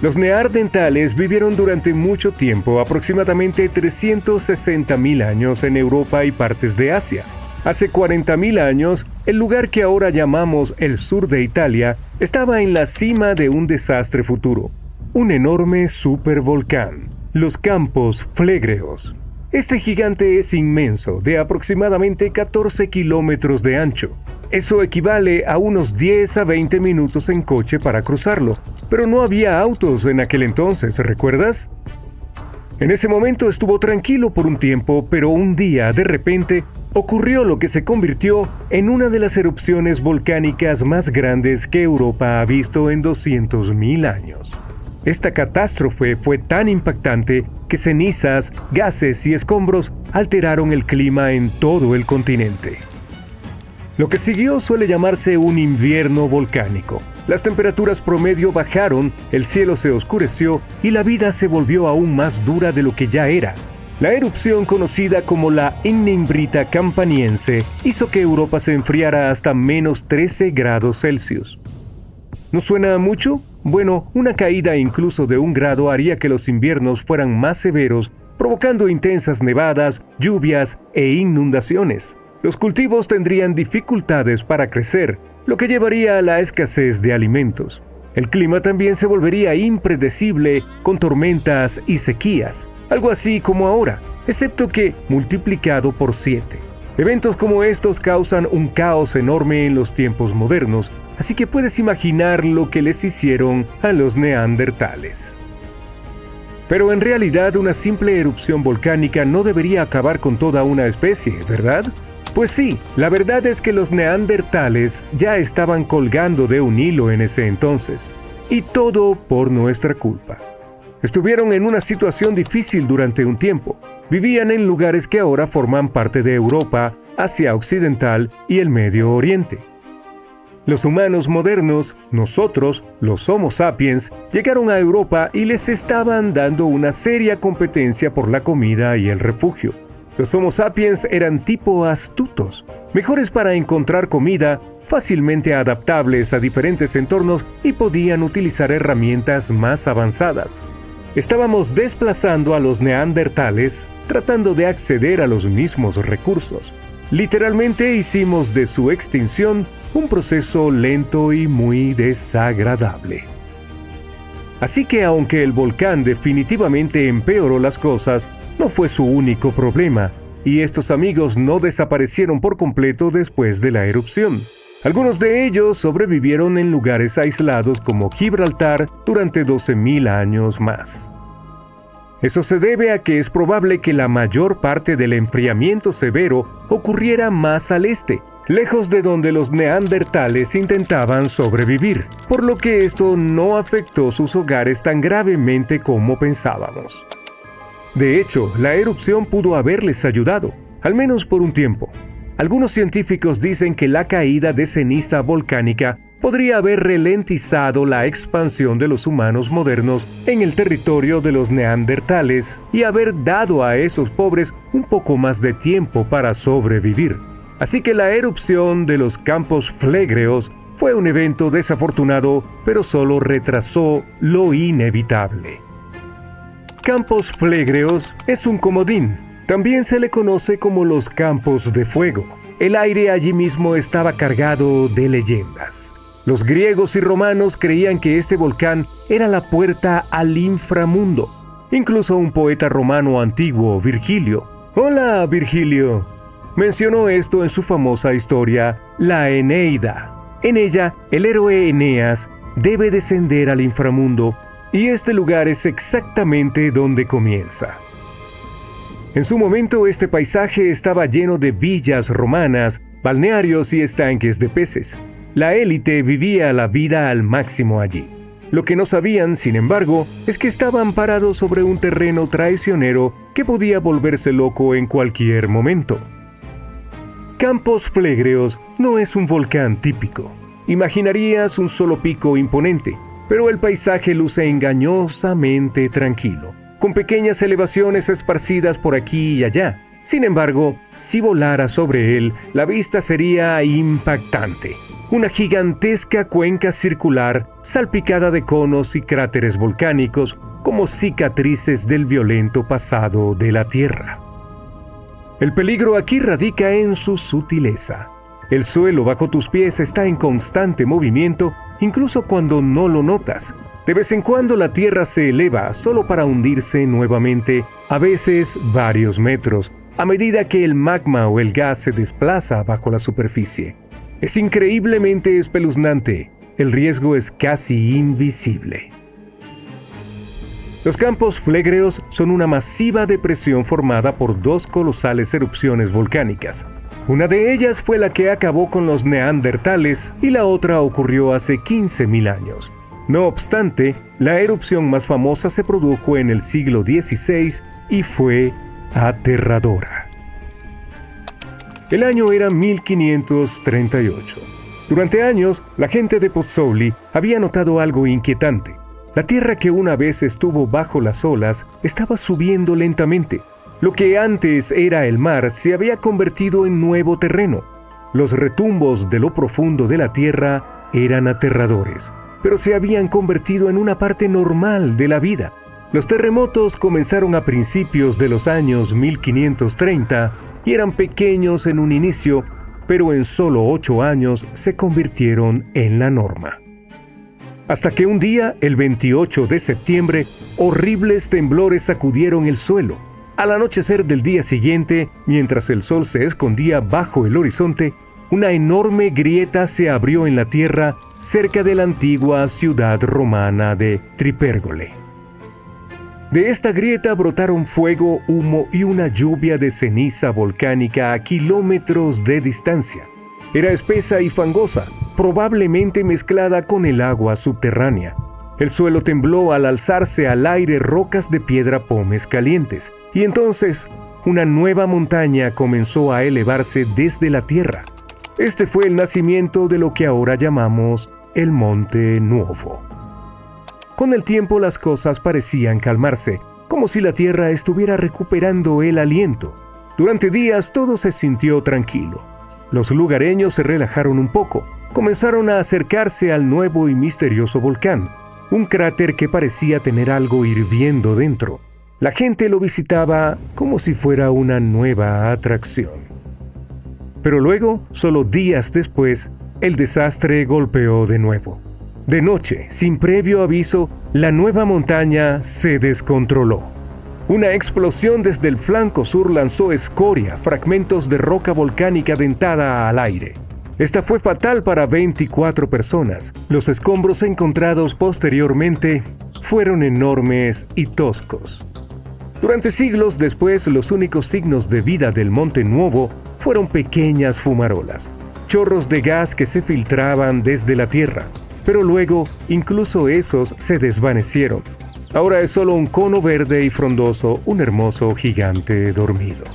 Los neandertales vivieron durante mucho tiempo, aproximadamente 360.000 años en Europa y partes de Asia. Hace 40.000 años, el lugar que ahora llamamos el sur de Italia estaba en la cima de un desastre futuro. Un enorme supervolcán, los Campos Flegreos. Este gigante es inmenso, de aproximadamente 14 kilómetros de ancho. Eso equivale a unos 10 a 20 minutos en coche para cruzarlo, pero no había autos en aquel entonces, ¿recuerdas? En ese momento estuvo tranquilo por un tiempo, pero un día, de repente, ocurrió lo que se convirtió en una de las erupciones volcánicas más grandes que Europa ha visto en 200.000 años. Esta catástrofe fue tan impactante que cenizas, gases y escombros alteraron el clima en todo el continente. Lo que siguió suele llamarse un invierno volcánico. Las temperaturas promedio bajaron, el cielo se oscureció y la vida se volvió aún más dura de lo que ya era. La erupción conocida como la Ignimbrita Campaniense hizo que Europa se enfriara hasta menos 13 grados Celsius. ¿No suena mucho? Bueno, una caída incluso de 1 grado haría que los inviernos fueran más severos, provocando intensas nevadas, lluvias e inundaciones. Los cultivos tendrían dificultades para crecer, lo que llevaría a la escasez de alimentos. El clima también se volvería impredecible, con tormentas y sequías, algo así como ahora, excepto que multiplicado por 7. Eventos como estos causan un caos enorme en los tiempos modernos, así que puedes imaginar lo que les hicieron a los neandertales. Pero en realidad una simple erupción volcánica no debería acabar con toda una especie, ¿verdad? Pues sí, la verdad es que los neandertales ya estaban colgando de un hilo en ese entonces, y todo por nuestra culpa. Estuvieron en una situación difícil durante un tiempo. Vivían en lugares que ahora forman parte de Europa, Asia Occidental y el Medio Oriente. Los humanos modernos, nosotros, los Homo sapiens, llegaron a Europa y les estaban dando una seria competencia por la comida y el refugio. Los Homo sapiens eran tipo astutos, mejores para encontrar comida, fácilmente adaptables a diferentes entornos y podían utilizar herramientas más avanzadas. Estábamos desplazando a los neandertales, tratando de acceder a los mismos recursos. Literalmente hicimos de su extinción un proceso lento y muy desagradable. Así que aunque el volcán definitivamente empeoró las cosas, no fue su único problema, y estos amigos no desaparecieron por completo después de la erupción. Algunos de ellos sobrevivieron en lugares aislados como Gibraltar durante 12.000 años más. Eso se debe a que es probable que la mayor parte del enfriamiento severo ocurriera más al este, lejos de donde los neandertales intentaban sobrevivir, por lo que esto no afectó sus hogares tan gravemente como pensábamos. De hecho, la erupción pudo haberles ayudado, al menos por un tiempo. Algunos científicos dicen que la caída de ceniza volcánica podría haber ralentizado la expansión de los humanos modernos en el territorio de los neandertales y haber dado a esos pobres un poco más de tiempo para sobrevivir. Así que la erupción de los campos flégreos fue un evento desafortunado, pero solo retrasó lo inevitable. Campos flégreos es un comodín. También se le conoce como los campos de fuego. El aire allí mismo estaba cargado de leyendas. Los griegos y romanos creían que este volcán era la puerta al inframundo. Incluso un poeta romano antiguo, Virgilio. ¡Hola, Virgilio! Mencionó esto en su famosa historia, la Eneida. En ella, el héroe Eneas debe descender al inframundo, y este lugar es exactamente donde comienza. En su momento, este paisaje estaba lleno de villas romanas, balnearios y estanques de peces. La élite vivía la vida al máximo allí. Lo que no sabían, sin embargo, es que estaban parados sobre un terreno traicionero que podía volverse loco en cualquier momento. Campos Flégreos no es un volcán típico. Imaginarías un solo pico imponente, pero el paisaje luce engañosamente tranquilo, con pequeñas elevaciones esparcidas por aquí y allá. Sin embargo, si volara sobre él, la vista sería impactante. Una gigantesca cuenca circular salpicada de conos y cráteres volcánicos como cicatrices del violento pasado de la Tierra. El peligro aquí radica en su sutileza. El suelo bajo tus pies está en constante movimiento, incluso cuando no lo notas. De vez en cuando la Tierra se eleva solo para hundirse nuevamente, a veces varios metros, a medida que el magma o el gas se desplaza bajo la superficie. Es increíblemente espeluznante. El riesgo es casi invisible. Los campos flégreos son una masiva depresión formada por dos colosales erupciones volcánicas. Una de ellas fue la que acabó con los neandertales y la otra ocurrió hace 15.000 años. No obstante, la erupción más famosa se produjo en el siglo XVI y fue aterradora. El año era 1538. Durante años, la gente de Pozzuoli había notado algo inquietante. La tierra que una vez estuvo bajo las olas estaba subiendo lentamente. Lo que antes era el mar se había convertido en nuevo terreno. Los retumbos de lo profundo de la tierra eran aterradores, pero se habían convertido en una parte normal de la vida. Los terremotos comenzaron a principios de los años 1530 y eran pequeños en un inicio, pero en solo 8 años se convirtieron en la norma. Hasta que un día, el 28 de septiembre, horribles temblores sacudieron el suelo. Al anochecer del día siguiente, mientras el sol se escondía bajo el horizonte, una enorme grieta se abrió en la tierra cerca de la antigua ciudad romana de Tripérgole. De esta grieta brotaron fuego, humo y una lluvia de ceniza volcánica a kilómetros de distancia. Era espesa y fangosa, probablemente mezclada con el agua subterránea. El suelo tembló al alzarse al aire rocas de piedra pómez calientes, y entonces una nueva montaña comenzó a elevarse desde la tierra. Este fue el nacimiento de lo que ahora llamamos el Monte Nuovo. Con el tiempo las cosas parecían calmarse, como si la tierra estuviera recuperando el aliento. Durante días todo se sintió tranquilo. Los lugareños se relajaron un poco, comenzaron a acercarse al nuevo y misterioso volcán, un cráter que parecía tener algo hirviendo dentro. La gente lo visitaba como si fuera una nueva atracción. Pero luego, solo días después, el desastre golpeó de nuevo. De noche, sin previo aviso, la nueva montaña se descontroló. Una explosión desde el flanco sur lanzó escoria, fragmentos de roca volcánica dentada al aire. Esta fue fatal para 24 personas. Los escombros encontrados posteriormente fueron enormes y toscos. Durante siglos después, los únicos signos de vida del Monte Nuovo fueron pequeñas fumarolas, chorros de gas que se filtraban desde la tierra, pero luego incluso esos se desvanecieron. Ahora es solo un cono verde y frondoso, un hermoso gigante dormido.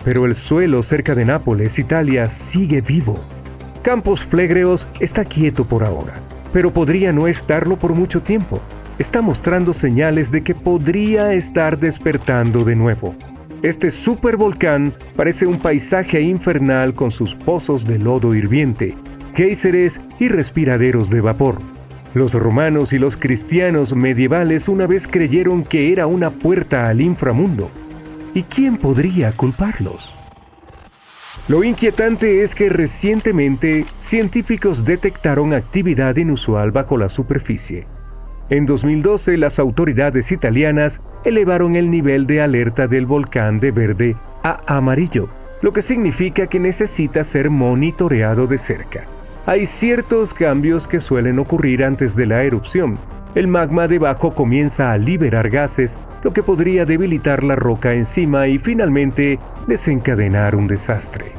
Pero el suelo cerca de Nápoles, Italia, sigue vivo. Campos Flegreos está quieto por ahora, pero podría no estarlo por mucho tiempo. Está mostrando señales de que podría estar despertando de nuevo. Este supervolcán parece un paisaje infernal con sus pozos de lodo hirviente, géiseres y respiraderos de vapor. Los romanos y los cristianos medievales una vez creyeron que era una puerta al inframundo. ¿Y quién podría culparlos? Lo inquietante es que recientemente científicos detectaron actividad inusual bajo la superficie. En 2012, las autoridades italianas elevaron el nivel de alerta del volcán de verde a amarillo, lo que significa que necesita ser monitoreado de cerca. Hay ciertos cambios que suelen ocurrir antes de la erupción. El magma debajo comienza a liberar gases, lo que podría debilitar la roca encima y finalmente desencadenar un desastre.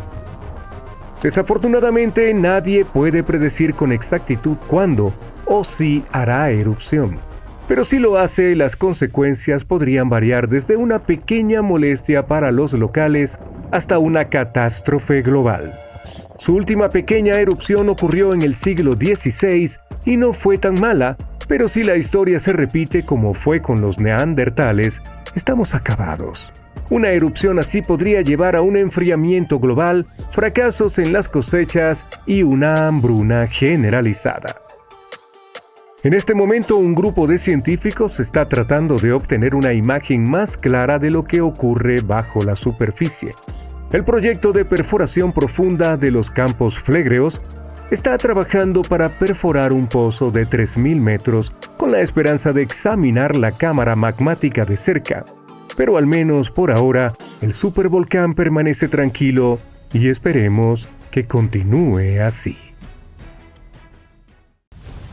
Desafortunadamente, nadie puede predecir con exactitud cuándo o si hará erupción. Pero si lo hace, las consecuencias podrían variar desde una pequeña molestia para los locales hasta una catástrofe global. Su última pequeña erupción ocurrió en el siglo XVI y no fue tan mala, pero si la historia se repite como fue con los neandertales, estamos acabados. Una erupción así podría llevar a un enfriamiento global, fracasos en las cosechas y una hambruna generalizada. En este momento, un grupo de científicos está tratando de obtener una imagen más clara de lo que ocurre bajo la superficie. El proyecto de perforación profunda de los Campos Flegreos está trabajando para perforar un pozo de 3.000 metros con la esperanza de examinar la cámara magmática de cerca. Pero al menos por ahora, el supervolcán permanece tranquilo y esperemos que continúe así.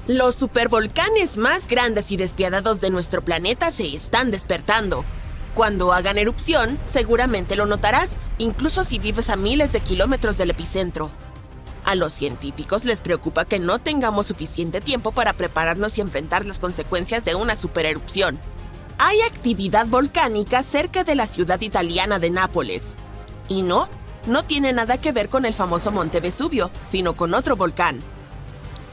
Los supervolcanes más grandes y despiadados de nuestro planeta se están despertando. Cuando hagan erupción, seguramente lo notarás, incluso si vives a miles de kilómetros del epicentro. A los científicos les preocupa que no tengamos suficiente tiempo para prepararnos y enfrentar las consecuencias de una supererupción. Hay actividad volcánica cerca de la ciudad italiana de Nápoles. Y no tiene nada que ver con el famoso Monte Vesubio, sino con otro volcán.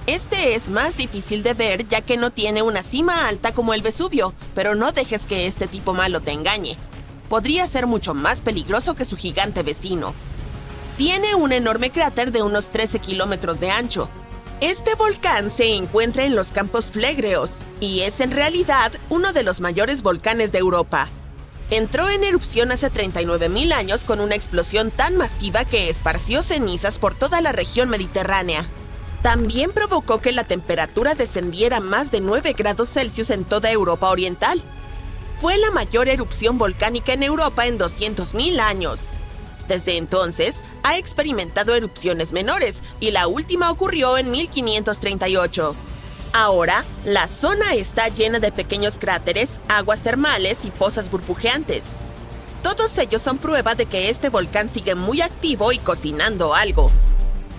Este es más difícil de ver ya que no tiene una cima alta como el Vesubio, pero no dejes que este tipo malo te engañe. Podría ser mucho más peligroso que su gigante vecino. Tiene un enorme cráter de unos 13 kilómetros de ancho. Este volcán se encuentra en los Campos Flegreos y es en realidad uno de los mayores volcanes de Europa. Entró en erupción hace 39.000 años con una explosión tan masiva que esparció cenizas por toda la región mediterránea. También provocó que la temperatura descendiera más de 9 grados Celsius en toda Europa Oriental. Fue la mayor erupción volcánica en Europa en 200.000 años. Desde entonces, ha experimentado erupciones menores y la última ocurrió en 1538. Ahora, la zona está llena de pequeños cráteres, aguas termales y pozas burbujeantes. Todos ellos son prueba de que este volcán sigue muy activo y cocinando algo.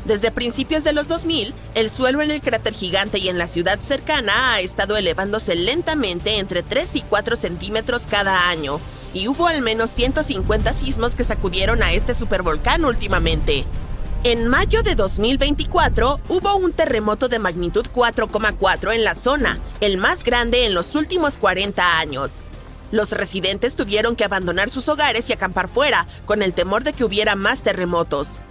Desde principios de los 2000, el suelo en el cráter gigante y en la ciudad cercana ha estado elevándose lentamente entre 3 y 4 centímetros cada año, y hubo al menos 150 sismos que sacudieron a este supervolcán últimamente. En mayo de 2024, hubo un terremoto de magnitud 4,4 en la zona, el más grande en los últimos 40 años. Los residentes tuvieron que abandonar sus hogares y acampar fuera, con el temor de que hubiera más terremotos.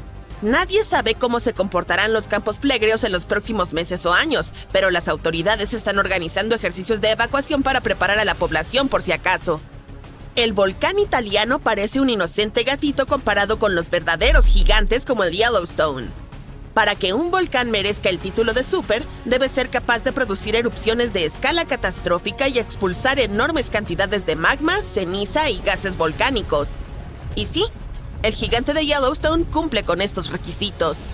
Nadie sabe cómo se comportarán los campos plegreos en los próximos meses o años, pero las autoridades están organizando ejercicios de evacuación para preparar a la población por si acaso. El volcán italiano parece un inocente gatito comparado con los verdaderos gigantes como el Yellowstone. Para que un volcán merezca el título de super, debe ser capaz de producir erupciones de escala catastrófica y expulsar enormes cantidades de magma, ceniza y gases volcánicos. Y sí, el gigante de Yellowstone cumple con estos requisitos.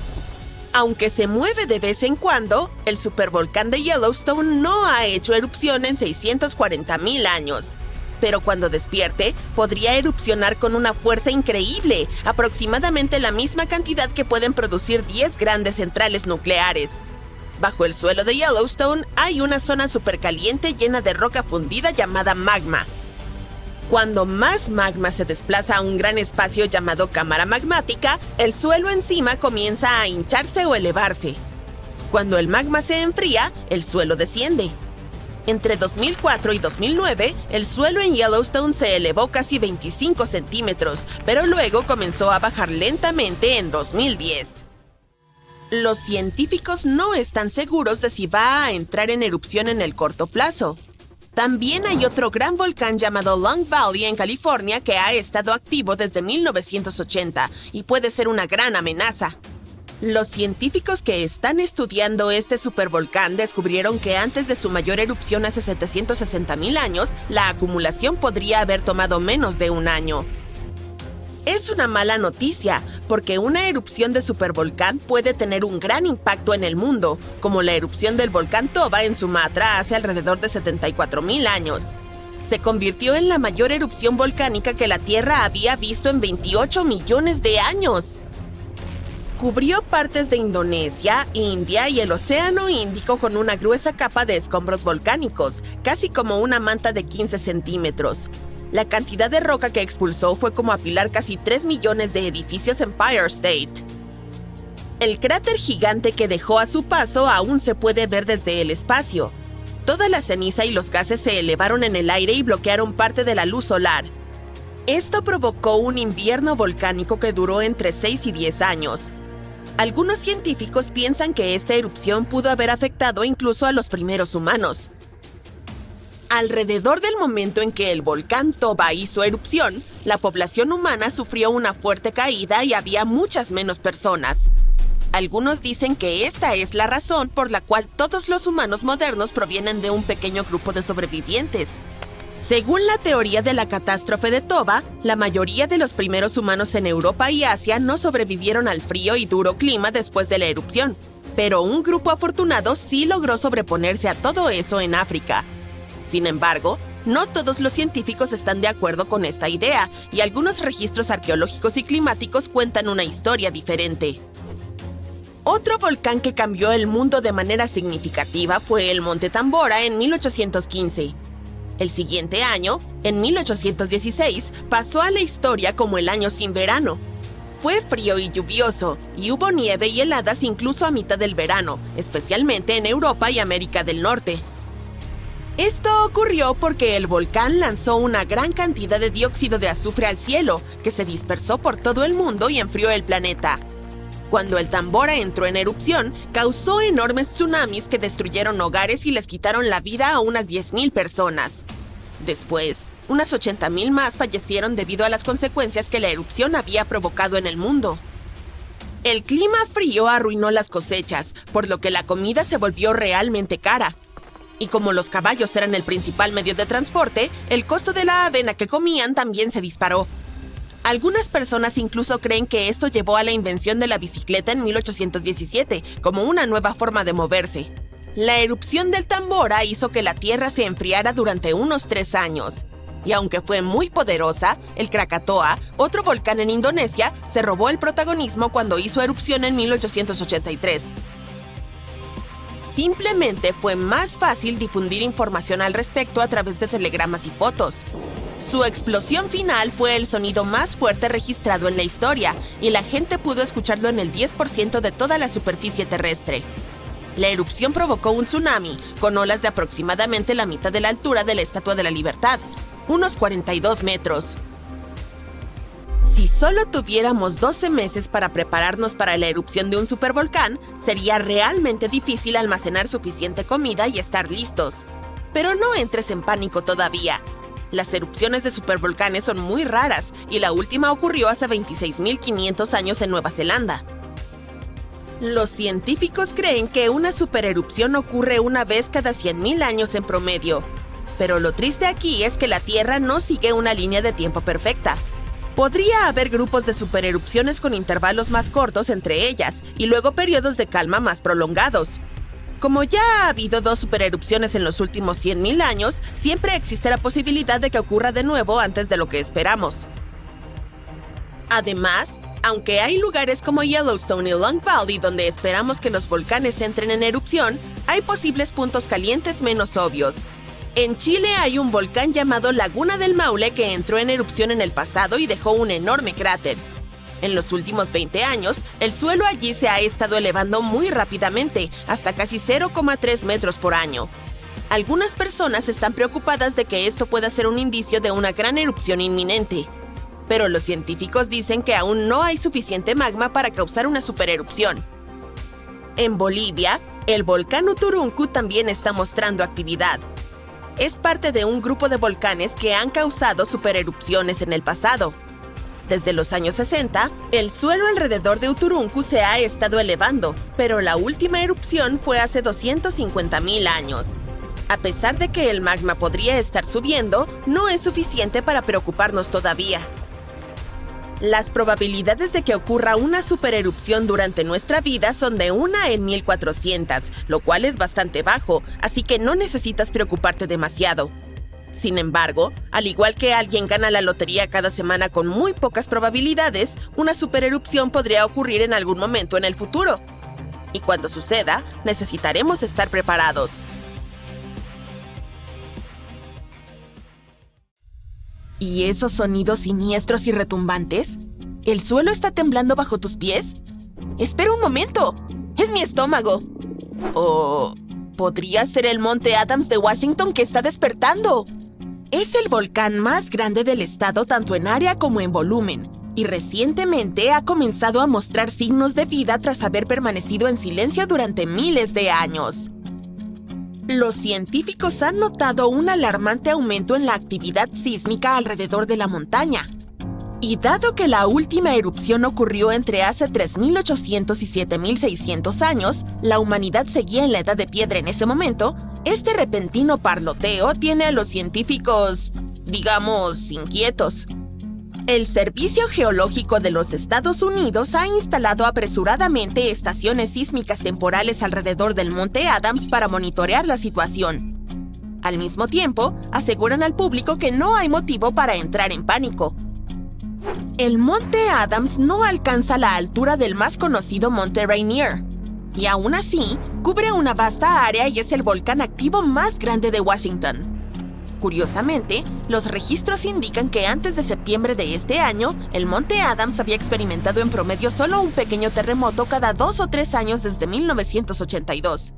Aunque se mueve de vez en cuando, el supervolcán de Yellowstone no ha hecho erupción en 640,000 años. Pero cuando despierte, podría erupcionar con una fuerza increíble, aproximadamente la misma cantidad que pueden producir 10 grandes centrales nucleares. Bajo el suelo de Yellowstone hay una zona supercaliente llena de roca fundida llamada magma. Cuando más magma se desplaza a un gran espacio llamado cámara magmática, el suelo encima comienza a hincharse o elevarse. Cuando el magma se enfría, el suelo desciende. Entre 2004 y 2009, el suelo en Yellowstone se elevó casi 25 centímetros, pero luego comenzó a bajar lentamente en 2010. Los científicos no están seguros de si va a entrar en erupción en el corto plazo. También hay otro gran volcán llamado Long Valley en California que ha estado activo desde 1980 y puede ser una gran amenaza. Los científicos que están estudiando este supervolcán descubrieron que antes de su mayor erupción hace 760,000 años, la acumulación podría haber tomado menos de un año. Es una mala noticia, porque una erupción de supervolcán puede tener un gran impacto en el mundo, como la erupción del volcán Toba en Sumatra hace alrededor de 74,000 años. Se convirtió en la mayor erupción volcánica que la Tierra había visto en 28 millones de años. Cubrió partes de Indonesia, India y el Océano Índico con una gruesa capa de escombros volcánicos, casi como una manta de 15 centímetros. La cantidad de roca que expulsó fue como apilar casi 3 millones de edificios en Empire State. El cráter gigante que dejó a su paso aún se puede ver desde el espacio. Toda la ceniza y los gases se elevaron en el aire y bloquearon parte de la luz solar. Esto provocó un invierno volcánico que duró entre 6 y 10 años. Algunos científicos piensan que esta erupción pudo haber afectado incluso a los primeros humanos. Alrededor del momento en que el volcán Toba hizo erupción, la población humana sufrió una fuerte caída y había muchas menos personas. Algunos dicen que esta es la razón por la cual todos los humanos modernos provienen de un pequeño grupo de sobrevivientes. Según la teoría de la catástrofe de Toba, la mayoría de los primeros humanos en Europa y Asia no sobrevivieron al frío y duro clima después de la erupción, pero un grupo afortunado sí logró sobreponerse a todo eso en África. Sin embargo, no todos los científicos están de acuerdo con esta idea, y algunos registros arqueológicos y climáticos cuentan una historia diferente. Otro volcán que cambió el mundo de manera significativa fue el Monte Tambora en 1815. El siguiente año, en 1816, pasó a la historia como el año sin verano. Fue frío y lluvioso, y hubo nieve y heladas incluso a mitad del verano, especialmente en Europa y América del Norte. Esto ocurrió porque el volcán lanzó una gran cantidad de dióxido de azufre al cielo, que se dispersó por todo el mundo y enfrió el planeta. Cuando el Tambora entró en erupción, causó enormes tsunamis que destruyeron hogares y les quitaron la vida a unas 10,000 personas. Después, unas 80,000 más fallecieron debido a las consecuencias que la erupción había provocado en el mundo. El clima frío arruinó las cosechas, por lo que la comida se volvió realmente cara. Y como los caballos eran el principal medio de transporte, el costo de la avena que comían también se disparó. Algunas personas incluso creen que esto llevó a la invención de la bicicleta en 1817, como una nueva forma de moverse. La erupción del Tambora hizo que la Tierra se enfriara durante unos 3 años. Y aunque fue muy poderosa, el Krakatoa, otro volcán en Indonesia, se robó el protagonismo cuando hizo erupción en 1883. Simplemente fue más fácil difundir información al respecto a través de telegramas y fotos. Su explosión final fue el sonido más fuerte registrado en la historia, y la gente pudo escucharlo en el 10% de toda la superficie terrestre. La erupción provocó un tsunami, con olas de aproximadamente la mitad de la altura de la Estatua de la Libertad, unos 42 metros. Si solo tuviéramos 12 meses para prepararnos para la erupción de un supervolcán, sería realmente difícil almacenar suficiente comida y estar listos. Pero no entres en pánico todavía. Las erupciones de supervolcanes son muy raras y la última ocurrió hace 26.500 años en Nueva Zelanda. Los científicos creen que una supererupción ocurre una vez cada 100.000 años en promedio. Pero lo triste aquí es que la Tierra no sigue una línea de tiempo perfecta. Podría haber grupos de supererupciones con intervalos más cortos entre ellas y luego periodos de calma más prolongados. Como ya ha habido 2 supererupciones en los últimos 100.000 años, siempre existe la posibilidad de que ocurra de nuevo antes de lo que esperamos. Además, aunque hay lugares como Yellowstone y Long Valley donde esperamos que los volcanes entren en erupción, hay posibles puntos calientes menos obvios. En Chile hay un volcán llamado Laguna del Maule que entró en erupción en el pasado y dejó un enorme cráter. En los últimos 20 años, el suelo allí se ha estado elevando muy rápidamente, hasta casi 0,3 metros por año. Algunas personas están preocupadas de que esto pueda ser un indicio de una gran erupción inminente. Pero los científicos dicen que aún no hay suficiente magma para causar una supererupción. En Bolivia, el volcán Uturuncu también está mostrando actividad. Es parte de un grupo de volcanes que han causado supererupciones en el pasado. Desde los años 60, el suelo alrededor de Uturuncu se ha estado elevando, pero la última erupción fue hace 250.000 años. A pesar de que el magma podría estar subiendo, no es suficiente para preocuparnos todavía. Las probabilidades de que ocurra una supererupción durante nuestra vida son de 1 en 1400, lo cual es bastante bajo, así que no necesitas preocuparte demasiado. Sin embargo, al igual que alguien gana la lotería cada semana con muy pocas probabilidades, una supererupción podría ocurrir en algún momento en el futuro. Y cuando suceda, necesitaremos estar preparados. ¿Y esos sonidos siniestros y retumbantes? ¿El suelo está temblando bajo tus pies? ¡Espera un momento! ¡Es mi estómago! ¿O podría ser el Monte Adams de Washington que está despertando? Es el volcán más grande del estado tanto en área como en volumen, y recientemente ha comenzado a mostrar signos de vida tras haber permanecido en silencio durante miles de años. Los científicos han notado un alarmante aumento en la actividad sísmica alrededor de la montaña. Y dado que la última erupción ocurrió entre hace 3.800 y 7.600 años, la humanidad seguía en la edad de piedra en ese momento, este repentino parloteo tiene a los científicos, digamos, inquietos. El Servicio Geológico de los Estados Unidos ha instalado apresuradamente estaciones sísmicas temporales alrededor del Monte Adams para monitorear la situación. Al mismo tiempo, aseguran al público que no hay motivo para entrar en pánico. El Monte Adams no alcanza la altura del más conocido Monte Rainier, y aún así, cubre una vasta área y es el volcán activo más grande de Washington. Curiosamente, los registros indican que antes de septiembre de este año, el Monte Adams había experimentado en promedio solo un pequeño terremoto cada 2 o 3 años desde 1982.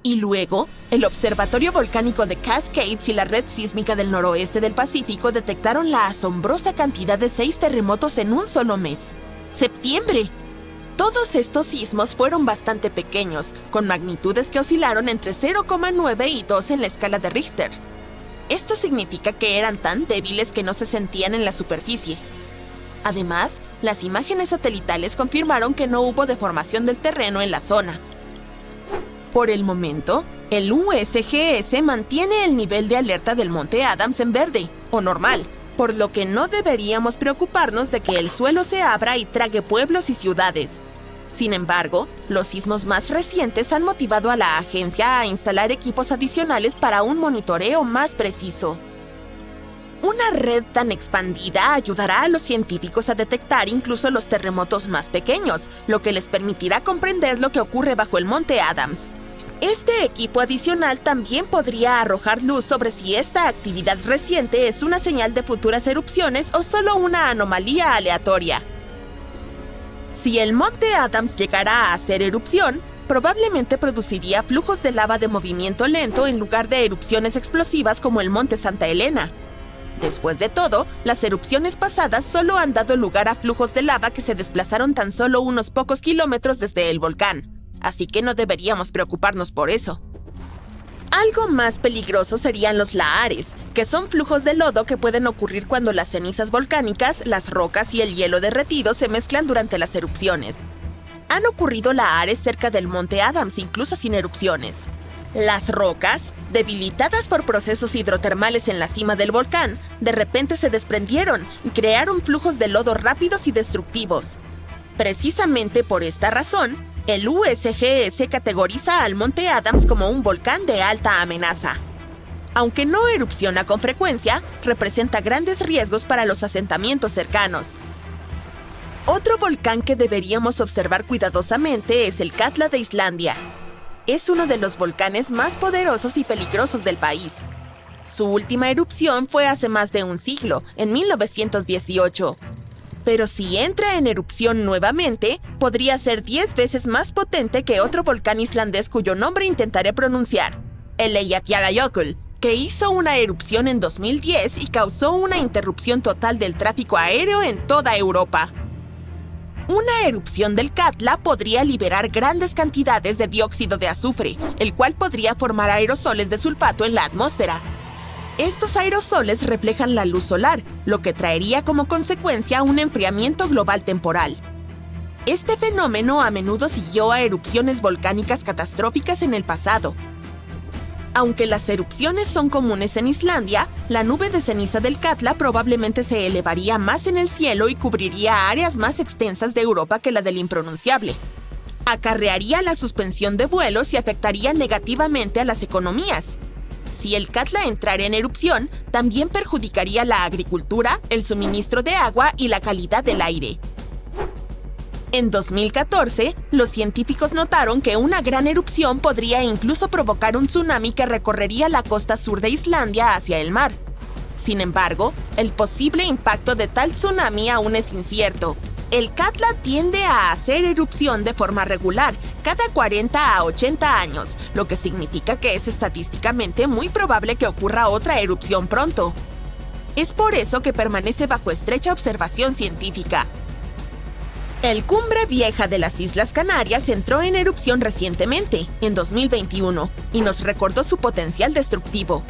Y luego, el Observatorio Volcánico de Cascades y la Red Sísmica del Noroeste del Pacífico detectaron la asombrosa cantidad de 6 terremotos en un solo mes. ¡Septiembre! Todos estos sismos fueron bastante pequeños, con magnitudes que oscilaron entre 0,9 y 2 en la escala de Richter. Esto significa que eran tan débiles que no se sentían en la superficie. Además, las imágenes satelitales confirmaron que no hubo deformación del terreno en la zona. Por el momento, el USGS mantiene el nivel de alerta del Monte Adams en verde, o normal, por lo que no deberíamos preocuparnos de que el suelo se abra y trague pueblos y ciudades. Sin embargo, los sismos más recientes han motivado a la agencia a instalar equipos adicionales para un monitoreo más preciso. Una red tan expandida ayudará a los científicos a detectar incluso los terremotos más pequeños, lo que les permitirá comprender lo que ocurre bajo el Monte Adams. Este equipo adicional también podría arrojar luz sobre si esta actividad reciente es una señal de futuras erupciones o solo una anomalía aleatoria. Si el Monte Adams llegara a hacer erupción, probablemente produciría flujos de lava de movimiento lento en lugar de erupciones explosivas como el Monte Santa Elena. Después de todo, las erupciones pasadas solo han dado lugar a flujos de lava que se desplazaron tan solo unos pocos kilómetros desde el volcán, así que no deberíamos preocuparnos por eso. Algo más peligroso serían los lahares, que son flujos de lodo que pueden ocurrir cuando las cenizas volcánicas, las rocas y el hielo derretido se mezclan durante las erupciones. Han ocurrido lahares cerca del Monte Adams incluso sin erupciones. Las rocas, debilitadas por procesos hidrotermales en la cima del volcán, de repente se desprendieron y crearon flujos de lodo rápidos y destructivos. Precisamente por esta razón, el USGS categoriza al Monte Adams como un volcán de alta amenaza. Aunque no erupciona con frecuencia, representa grandes riesgos para los asentamientos cercanos. Otro volcán que deberíamos observar cuidadosamente es el Katla de Islandia. Es uno de los volcanes más poderosos y peligrosos del país. Su última erupción fue hace más de un siglo, en 1918. Pero si entra en erupción nuevamente, podría ser 10 veces más potente que otro volcán islandés cuyo nombre intentaré pronunciar, el Eyjafjallajökull, que hizo una erupción en 2010 y causó una interrupción total del tráfico aéreo en toda Europa. Una erupción del Katla podría liberar grandes cantidades de dióxido de azufre, el cual podría formar aerosoles de sulfato en la atmósfera. Estos aerosoles reflejan la luz solar, lo que traería como consecuencia un enfriamiento global temporal. Este fenómeno a menudo siguió a erupciones volcánicas catastróficas en el pasado. Aunque las erupciones son comunes en Islandia, la nube de ceniza del Katla probablemente se elevaría más en el cielo y cubriría áreas más extensas de Europa que la del impronunciable. Acarrearía la suspensión de vuelos y afectaría negativamente a las economías. Si el Katla entrara en erupción, también perjudicaría la agricultura, el suministro de agua y la calidad del aire. En 2014, los científicos notaron que una gran erupción podría incluso provocar un tsunami que recorrería la costa sur de Islandia hacia el mar. Sin embargo, el posible impacto de tal tsunami aún es incierto. El Katla tiende a hacer erupción de forma regular, cada 40 a 80 años, lo que significa que es estadísticamente muy probable que ocurra otra erupción pronto. Es por eso que permanece bajo estrecha observación científica. El Cumbre Vieja de las Islas Canarias entró en erupción recientemente, en 2021, y nos recordó su potencial destructivo.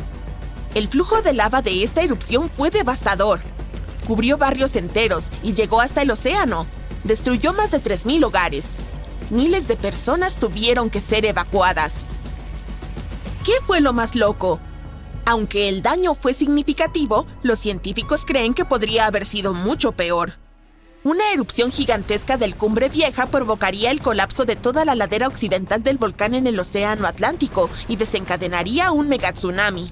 El flujo de lava de esta erupción fue devastador. Cubrió barrios enteros y llegó hasta el océano. Destruyó más de 3,000 hogares. Miles de personas tuvieron que ser evacuadas. ¿Qué fue lo más loco? Aunque el daño fue significativo, los científicos creen que podría haber sido mucho peor. Una erupción gigantesca del Cumbre Vieja provocaría el colapso de toda la ladera occidental del volcán en el Océano Atlántico y desencadenaría un megatsunami.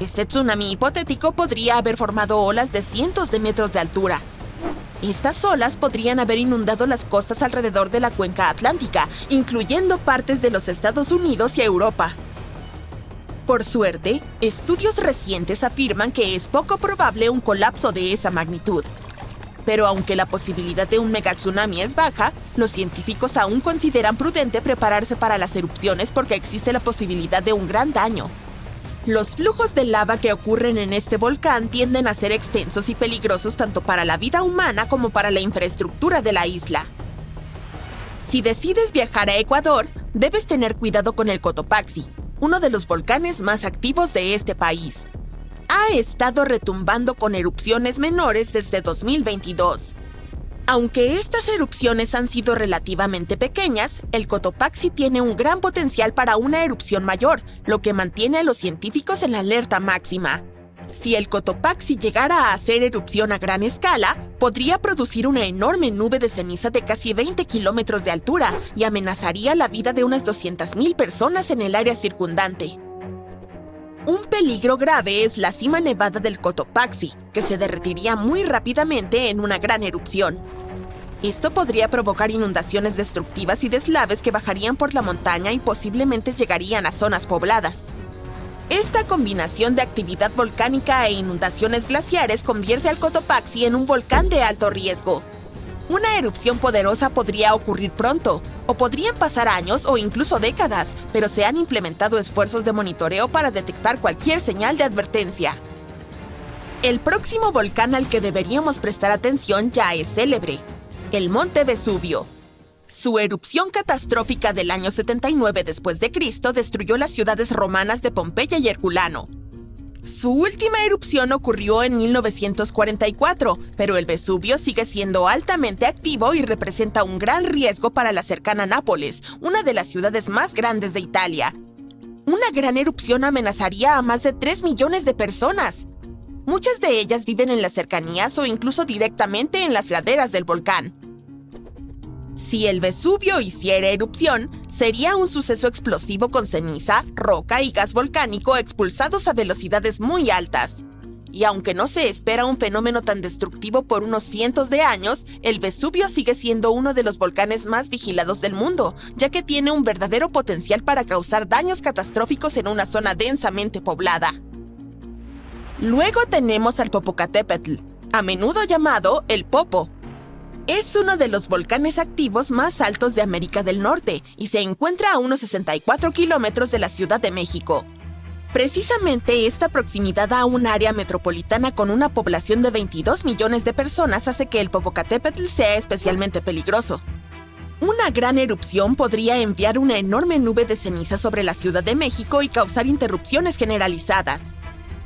Este tsunami hipotético podría haber formado olas de cientos de metros de altura. Estas olas podrían haber inundado las costas alrededor de la cuenca atlántica, incluyendo partes de los Estados Unidos y Europa. Por suerte, estudios recientes afirman que es poco probable un colapso de esa magnitud. Pero aunque la posibilidad de un megatsunami es baja, los científicos aún consideran prudente prepararse para las erupciones porque existe la posibilidad de un gran daño. Los flujos de lava que ocurren en este volcán tienden a ser extensos y peligrosos tanto para la vida humana como para la infraestructura de la isla. Si decides viajar a Ecuador, debes tener cuidado con el Cotopaxi, uno de los volcanes más activos de este país. Ha estado retumbando con erupciones menores desde 2022. Aunque estas erupciones han sido relativamente pequeñas, el Cotopaxi tiene un gran potencial para una erupción mayor, lo que mantiene a los científicos en la alerta máxima. Si el Cotopaxi llegara a hacer erupción a gran escala, podría producir una enorme nube de ceniza de casi 20 kilómetros de altura y amenazaría la vida de unas 200,000 personas en el área circundante. Un peligro grave es la cima nevada del Cotopaxi, que se derretiría muy rápidamente en una gran erupción. Esto podría provocar inundaciones destructivas y deslaves que bajarían por la montaña y posiblemente llegarían a zonas pobladas. Esta combinación de actividad volcánica e inundaciones glaciares convierte al Cotopaxi en un volcán de alto riesgo. Una erupción poderosa podría ocurrir pronto, o podrían pasar años o incluso décadas, pero se han implementado esfuerzos de monitoreo para detectar cualquier señal de advertencia. El próximo volcán al que deberíamos prestar atención ya es célebre: el Monte Vesubio. Su erupción catastrófica del año 79 después de Cristo destruyó las ciudades romanas de Pompeya y Herculano. Su última erupción ocurrió en 1944, pero el Vesubio sigue siendo altamente activo y representa un gran riesgo para la cercana Nápoles, una de las ciudades más grandes de Italia. Una gran erupción amenazaría a más de 3 millones de personas. Muchas de ellas viven en las cercanías o incluso directamente en las laderas del volcán. Si el Vesubio hiciera erupción, sería un suceso explosivo con ceniza, roca y gas volcánico expulsados a velocidades muy altas. Y aunque no se espera un fenómeno tan destructivo por unos cientos de años, el Vesubio sigue siendo uno de los volcanes más vigilados del mundo, ya que tiene un verdadero potencial para causar daños catastróficos en una zona densamente poblada. Luego tenemos al Popocatépetl, a menudo llamado el Popo. Es uno de los volcanes activos más altos de América del Norte y se encuentra a unos 64 kilómetros de la Ciudad de México. Precisamente esta proximidad a un área metropolitana con una población de 22 millones de personas hace que el Popocatépetl sea especialmente peligroso. Una gran erupción podría enviar una enorme nube de ceniza sobre la Ciudad de México y causar interrupciones generalizadas.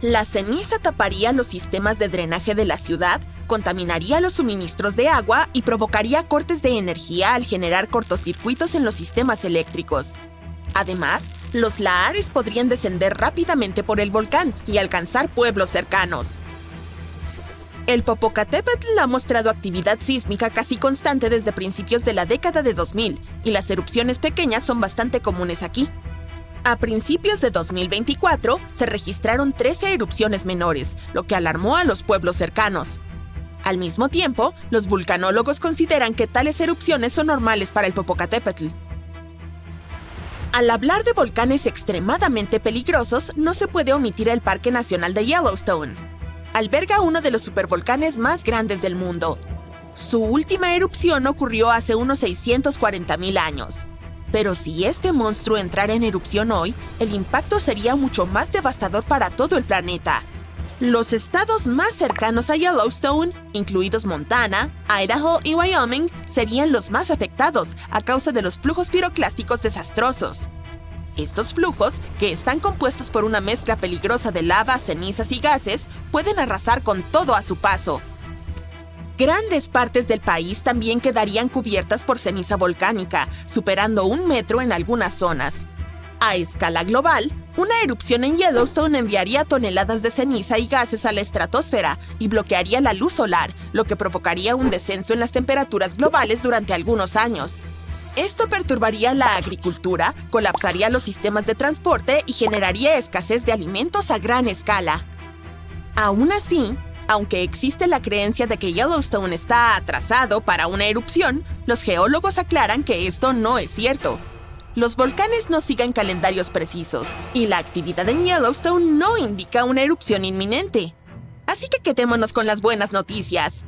La ceniza taparía los sistemas de drenaje de la ciudad, contaminaría los suministros de agua y provocaría cortes de energía al generar cortocircuitos en los sistemas eléctricos. Además, los lahares podrían descender rápidamente por el volcán y alcanzar pueblos cercanos. El Popocatépetl ha mostrado actividad sísmica casi constante desde principios de la década de 2000, y las erupciones pequeñas son bastante comunes aquí. A principios de 2024, se registraron 13 erupciones menores, lo que alarmó a los pueblos cercanos. Al mismo tiempo, los vulcanólogos consideran que tales erupciones son normales para el Popocatépetl. Al hablar de volcanes extremadamente peligrosos, no se puede omitir el Parque Nacional de Yellowstone. Alberga uno de los supervolcanes más grandes del mundo. Su última erupción ocurrió hace unos 640,000 años. Pero si este monstruo entrara en erupción hoy, el impacto sería mucho más devastador para todo el planeta. Los estados más cercanos a Yellowstone, incluidos Montana, Idaho y Wyoming, serían los más afectados a causa de los flujos piroclásticos desastrosos. Estos flujos, que están compuestos por una mezcla peligrosa de lava, cenizas y gases, pueden arrasar con todo a su paso. Grandes partes del país también quedarían cubiertas por ceniza volcánica, superando 1 metro en algunas zonas. A escala global, una erupción en Yellowstone enviaría toneladas de ceniza y gases a la estratosfera y bloquearía la luz solar, lo que provocaría un descenso en las temperaturas globales durante algunos años. Esto perturbaría la agricultura, colapsaría los sistemas de transporte y generaría escasez de alimentos a gran escala. Aún así, aunque existe la creencia de que Yellowstone está atrasado para una erupción, los geólogos aclaran que esto no es cierto. Los volcanes no siguen calendarios precisos, y la actividad en Yellowstone no indica una erupción inminente. Así que quedémonos con las buenas noticias.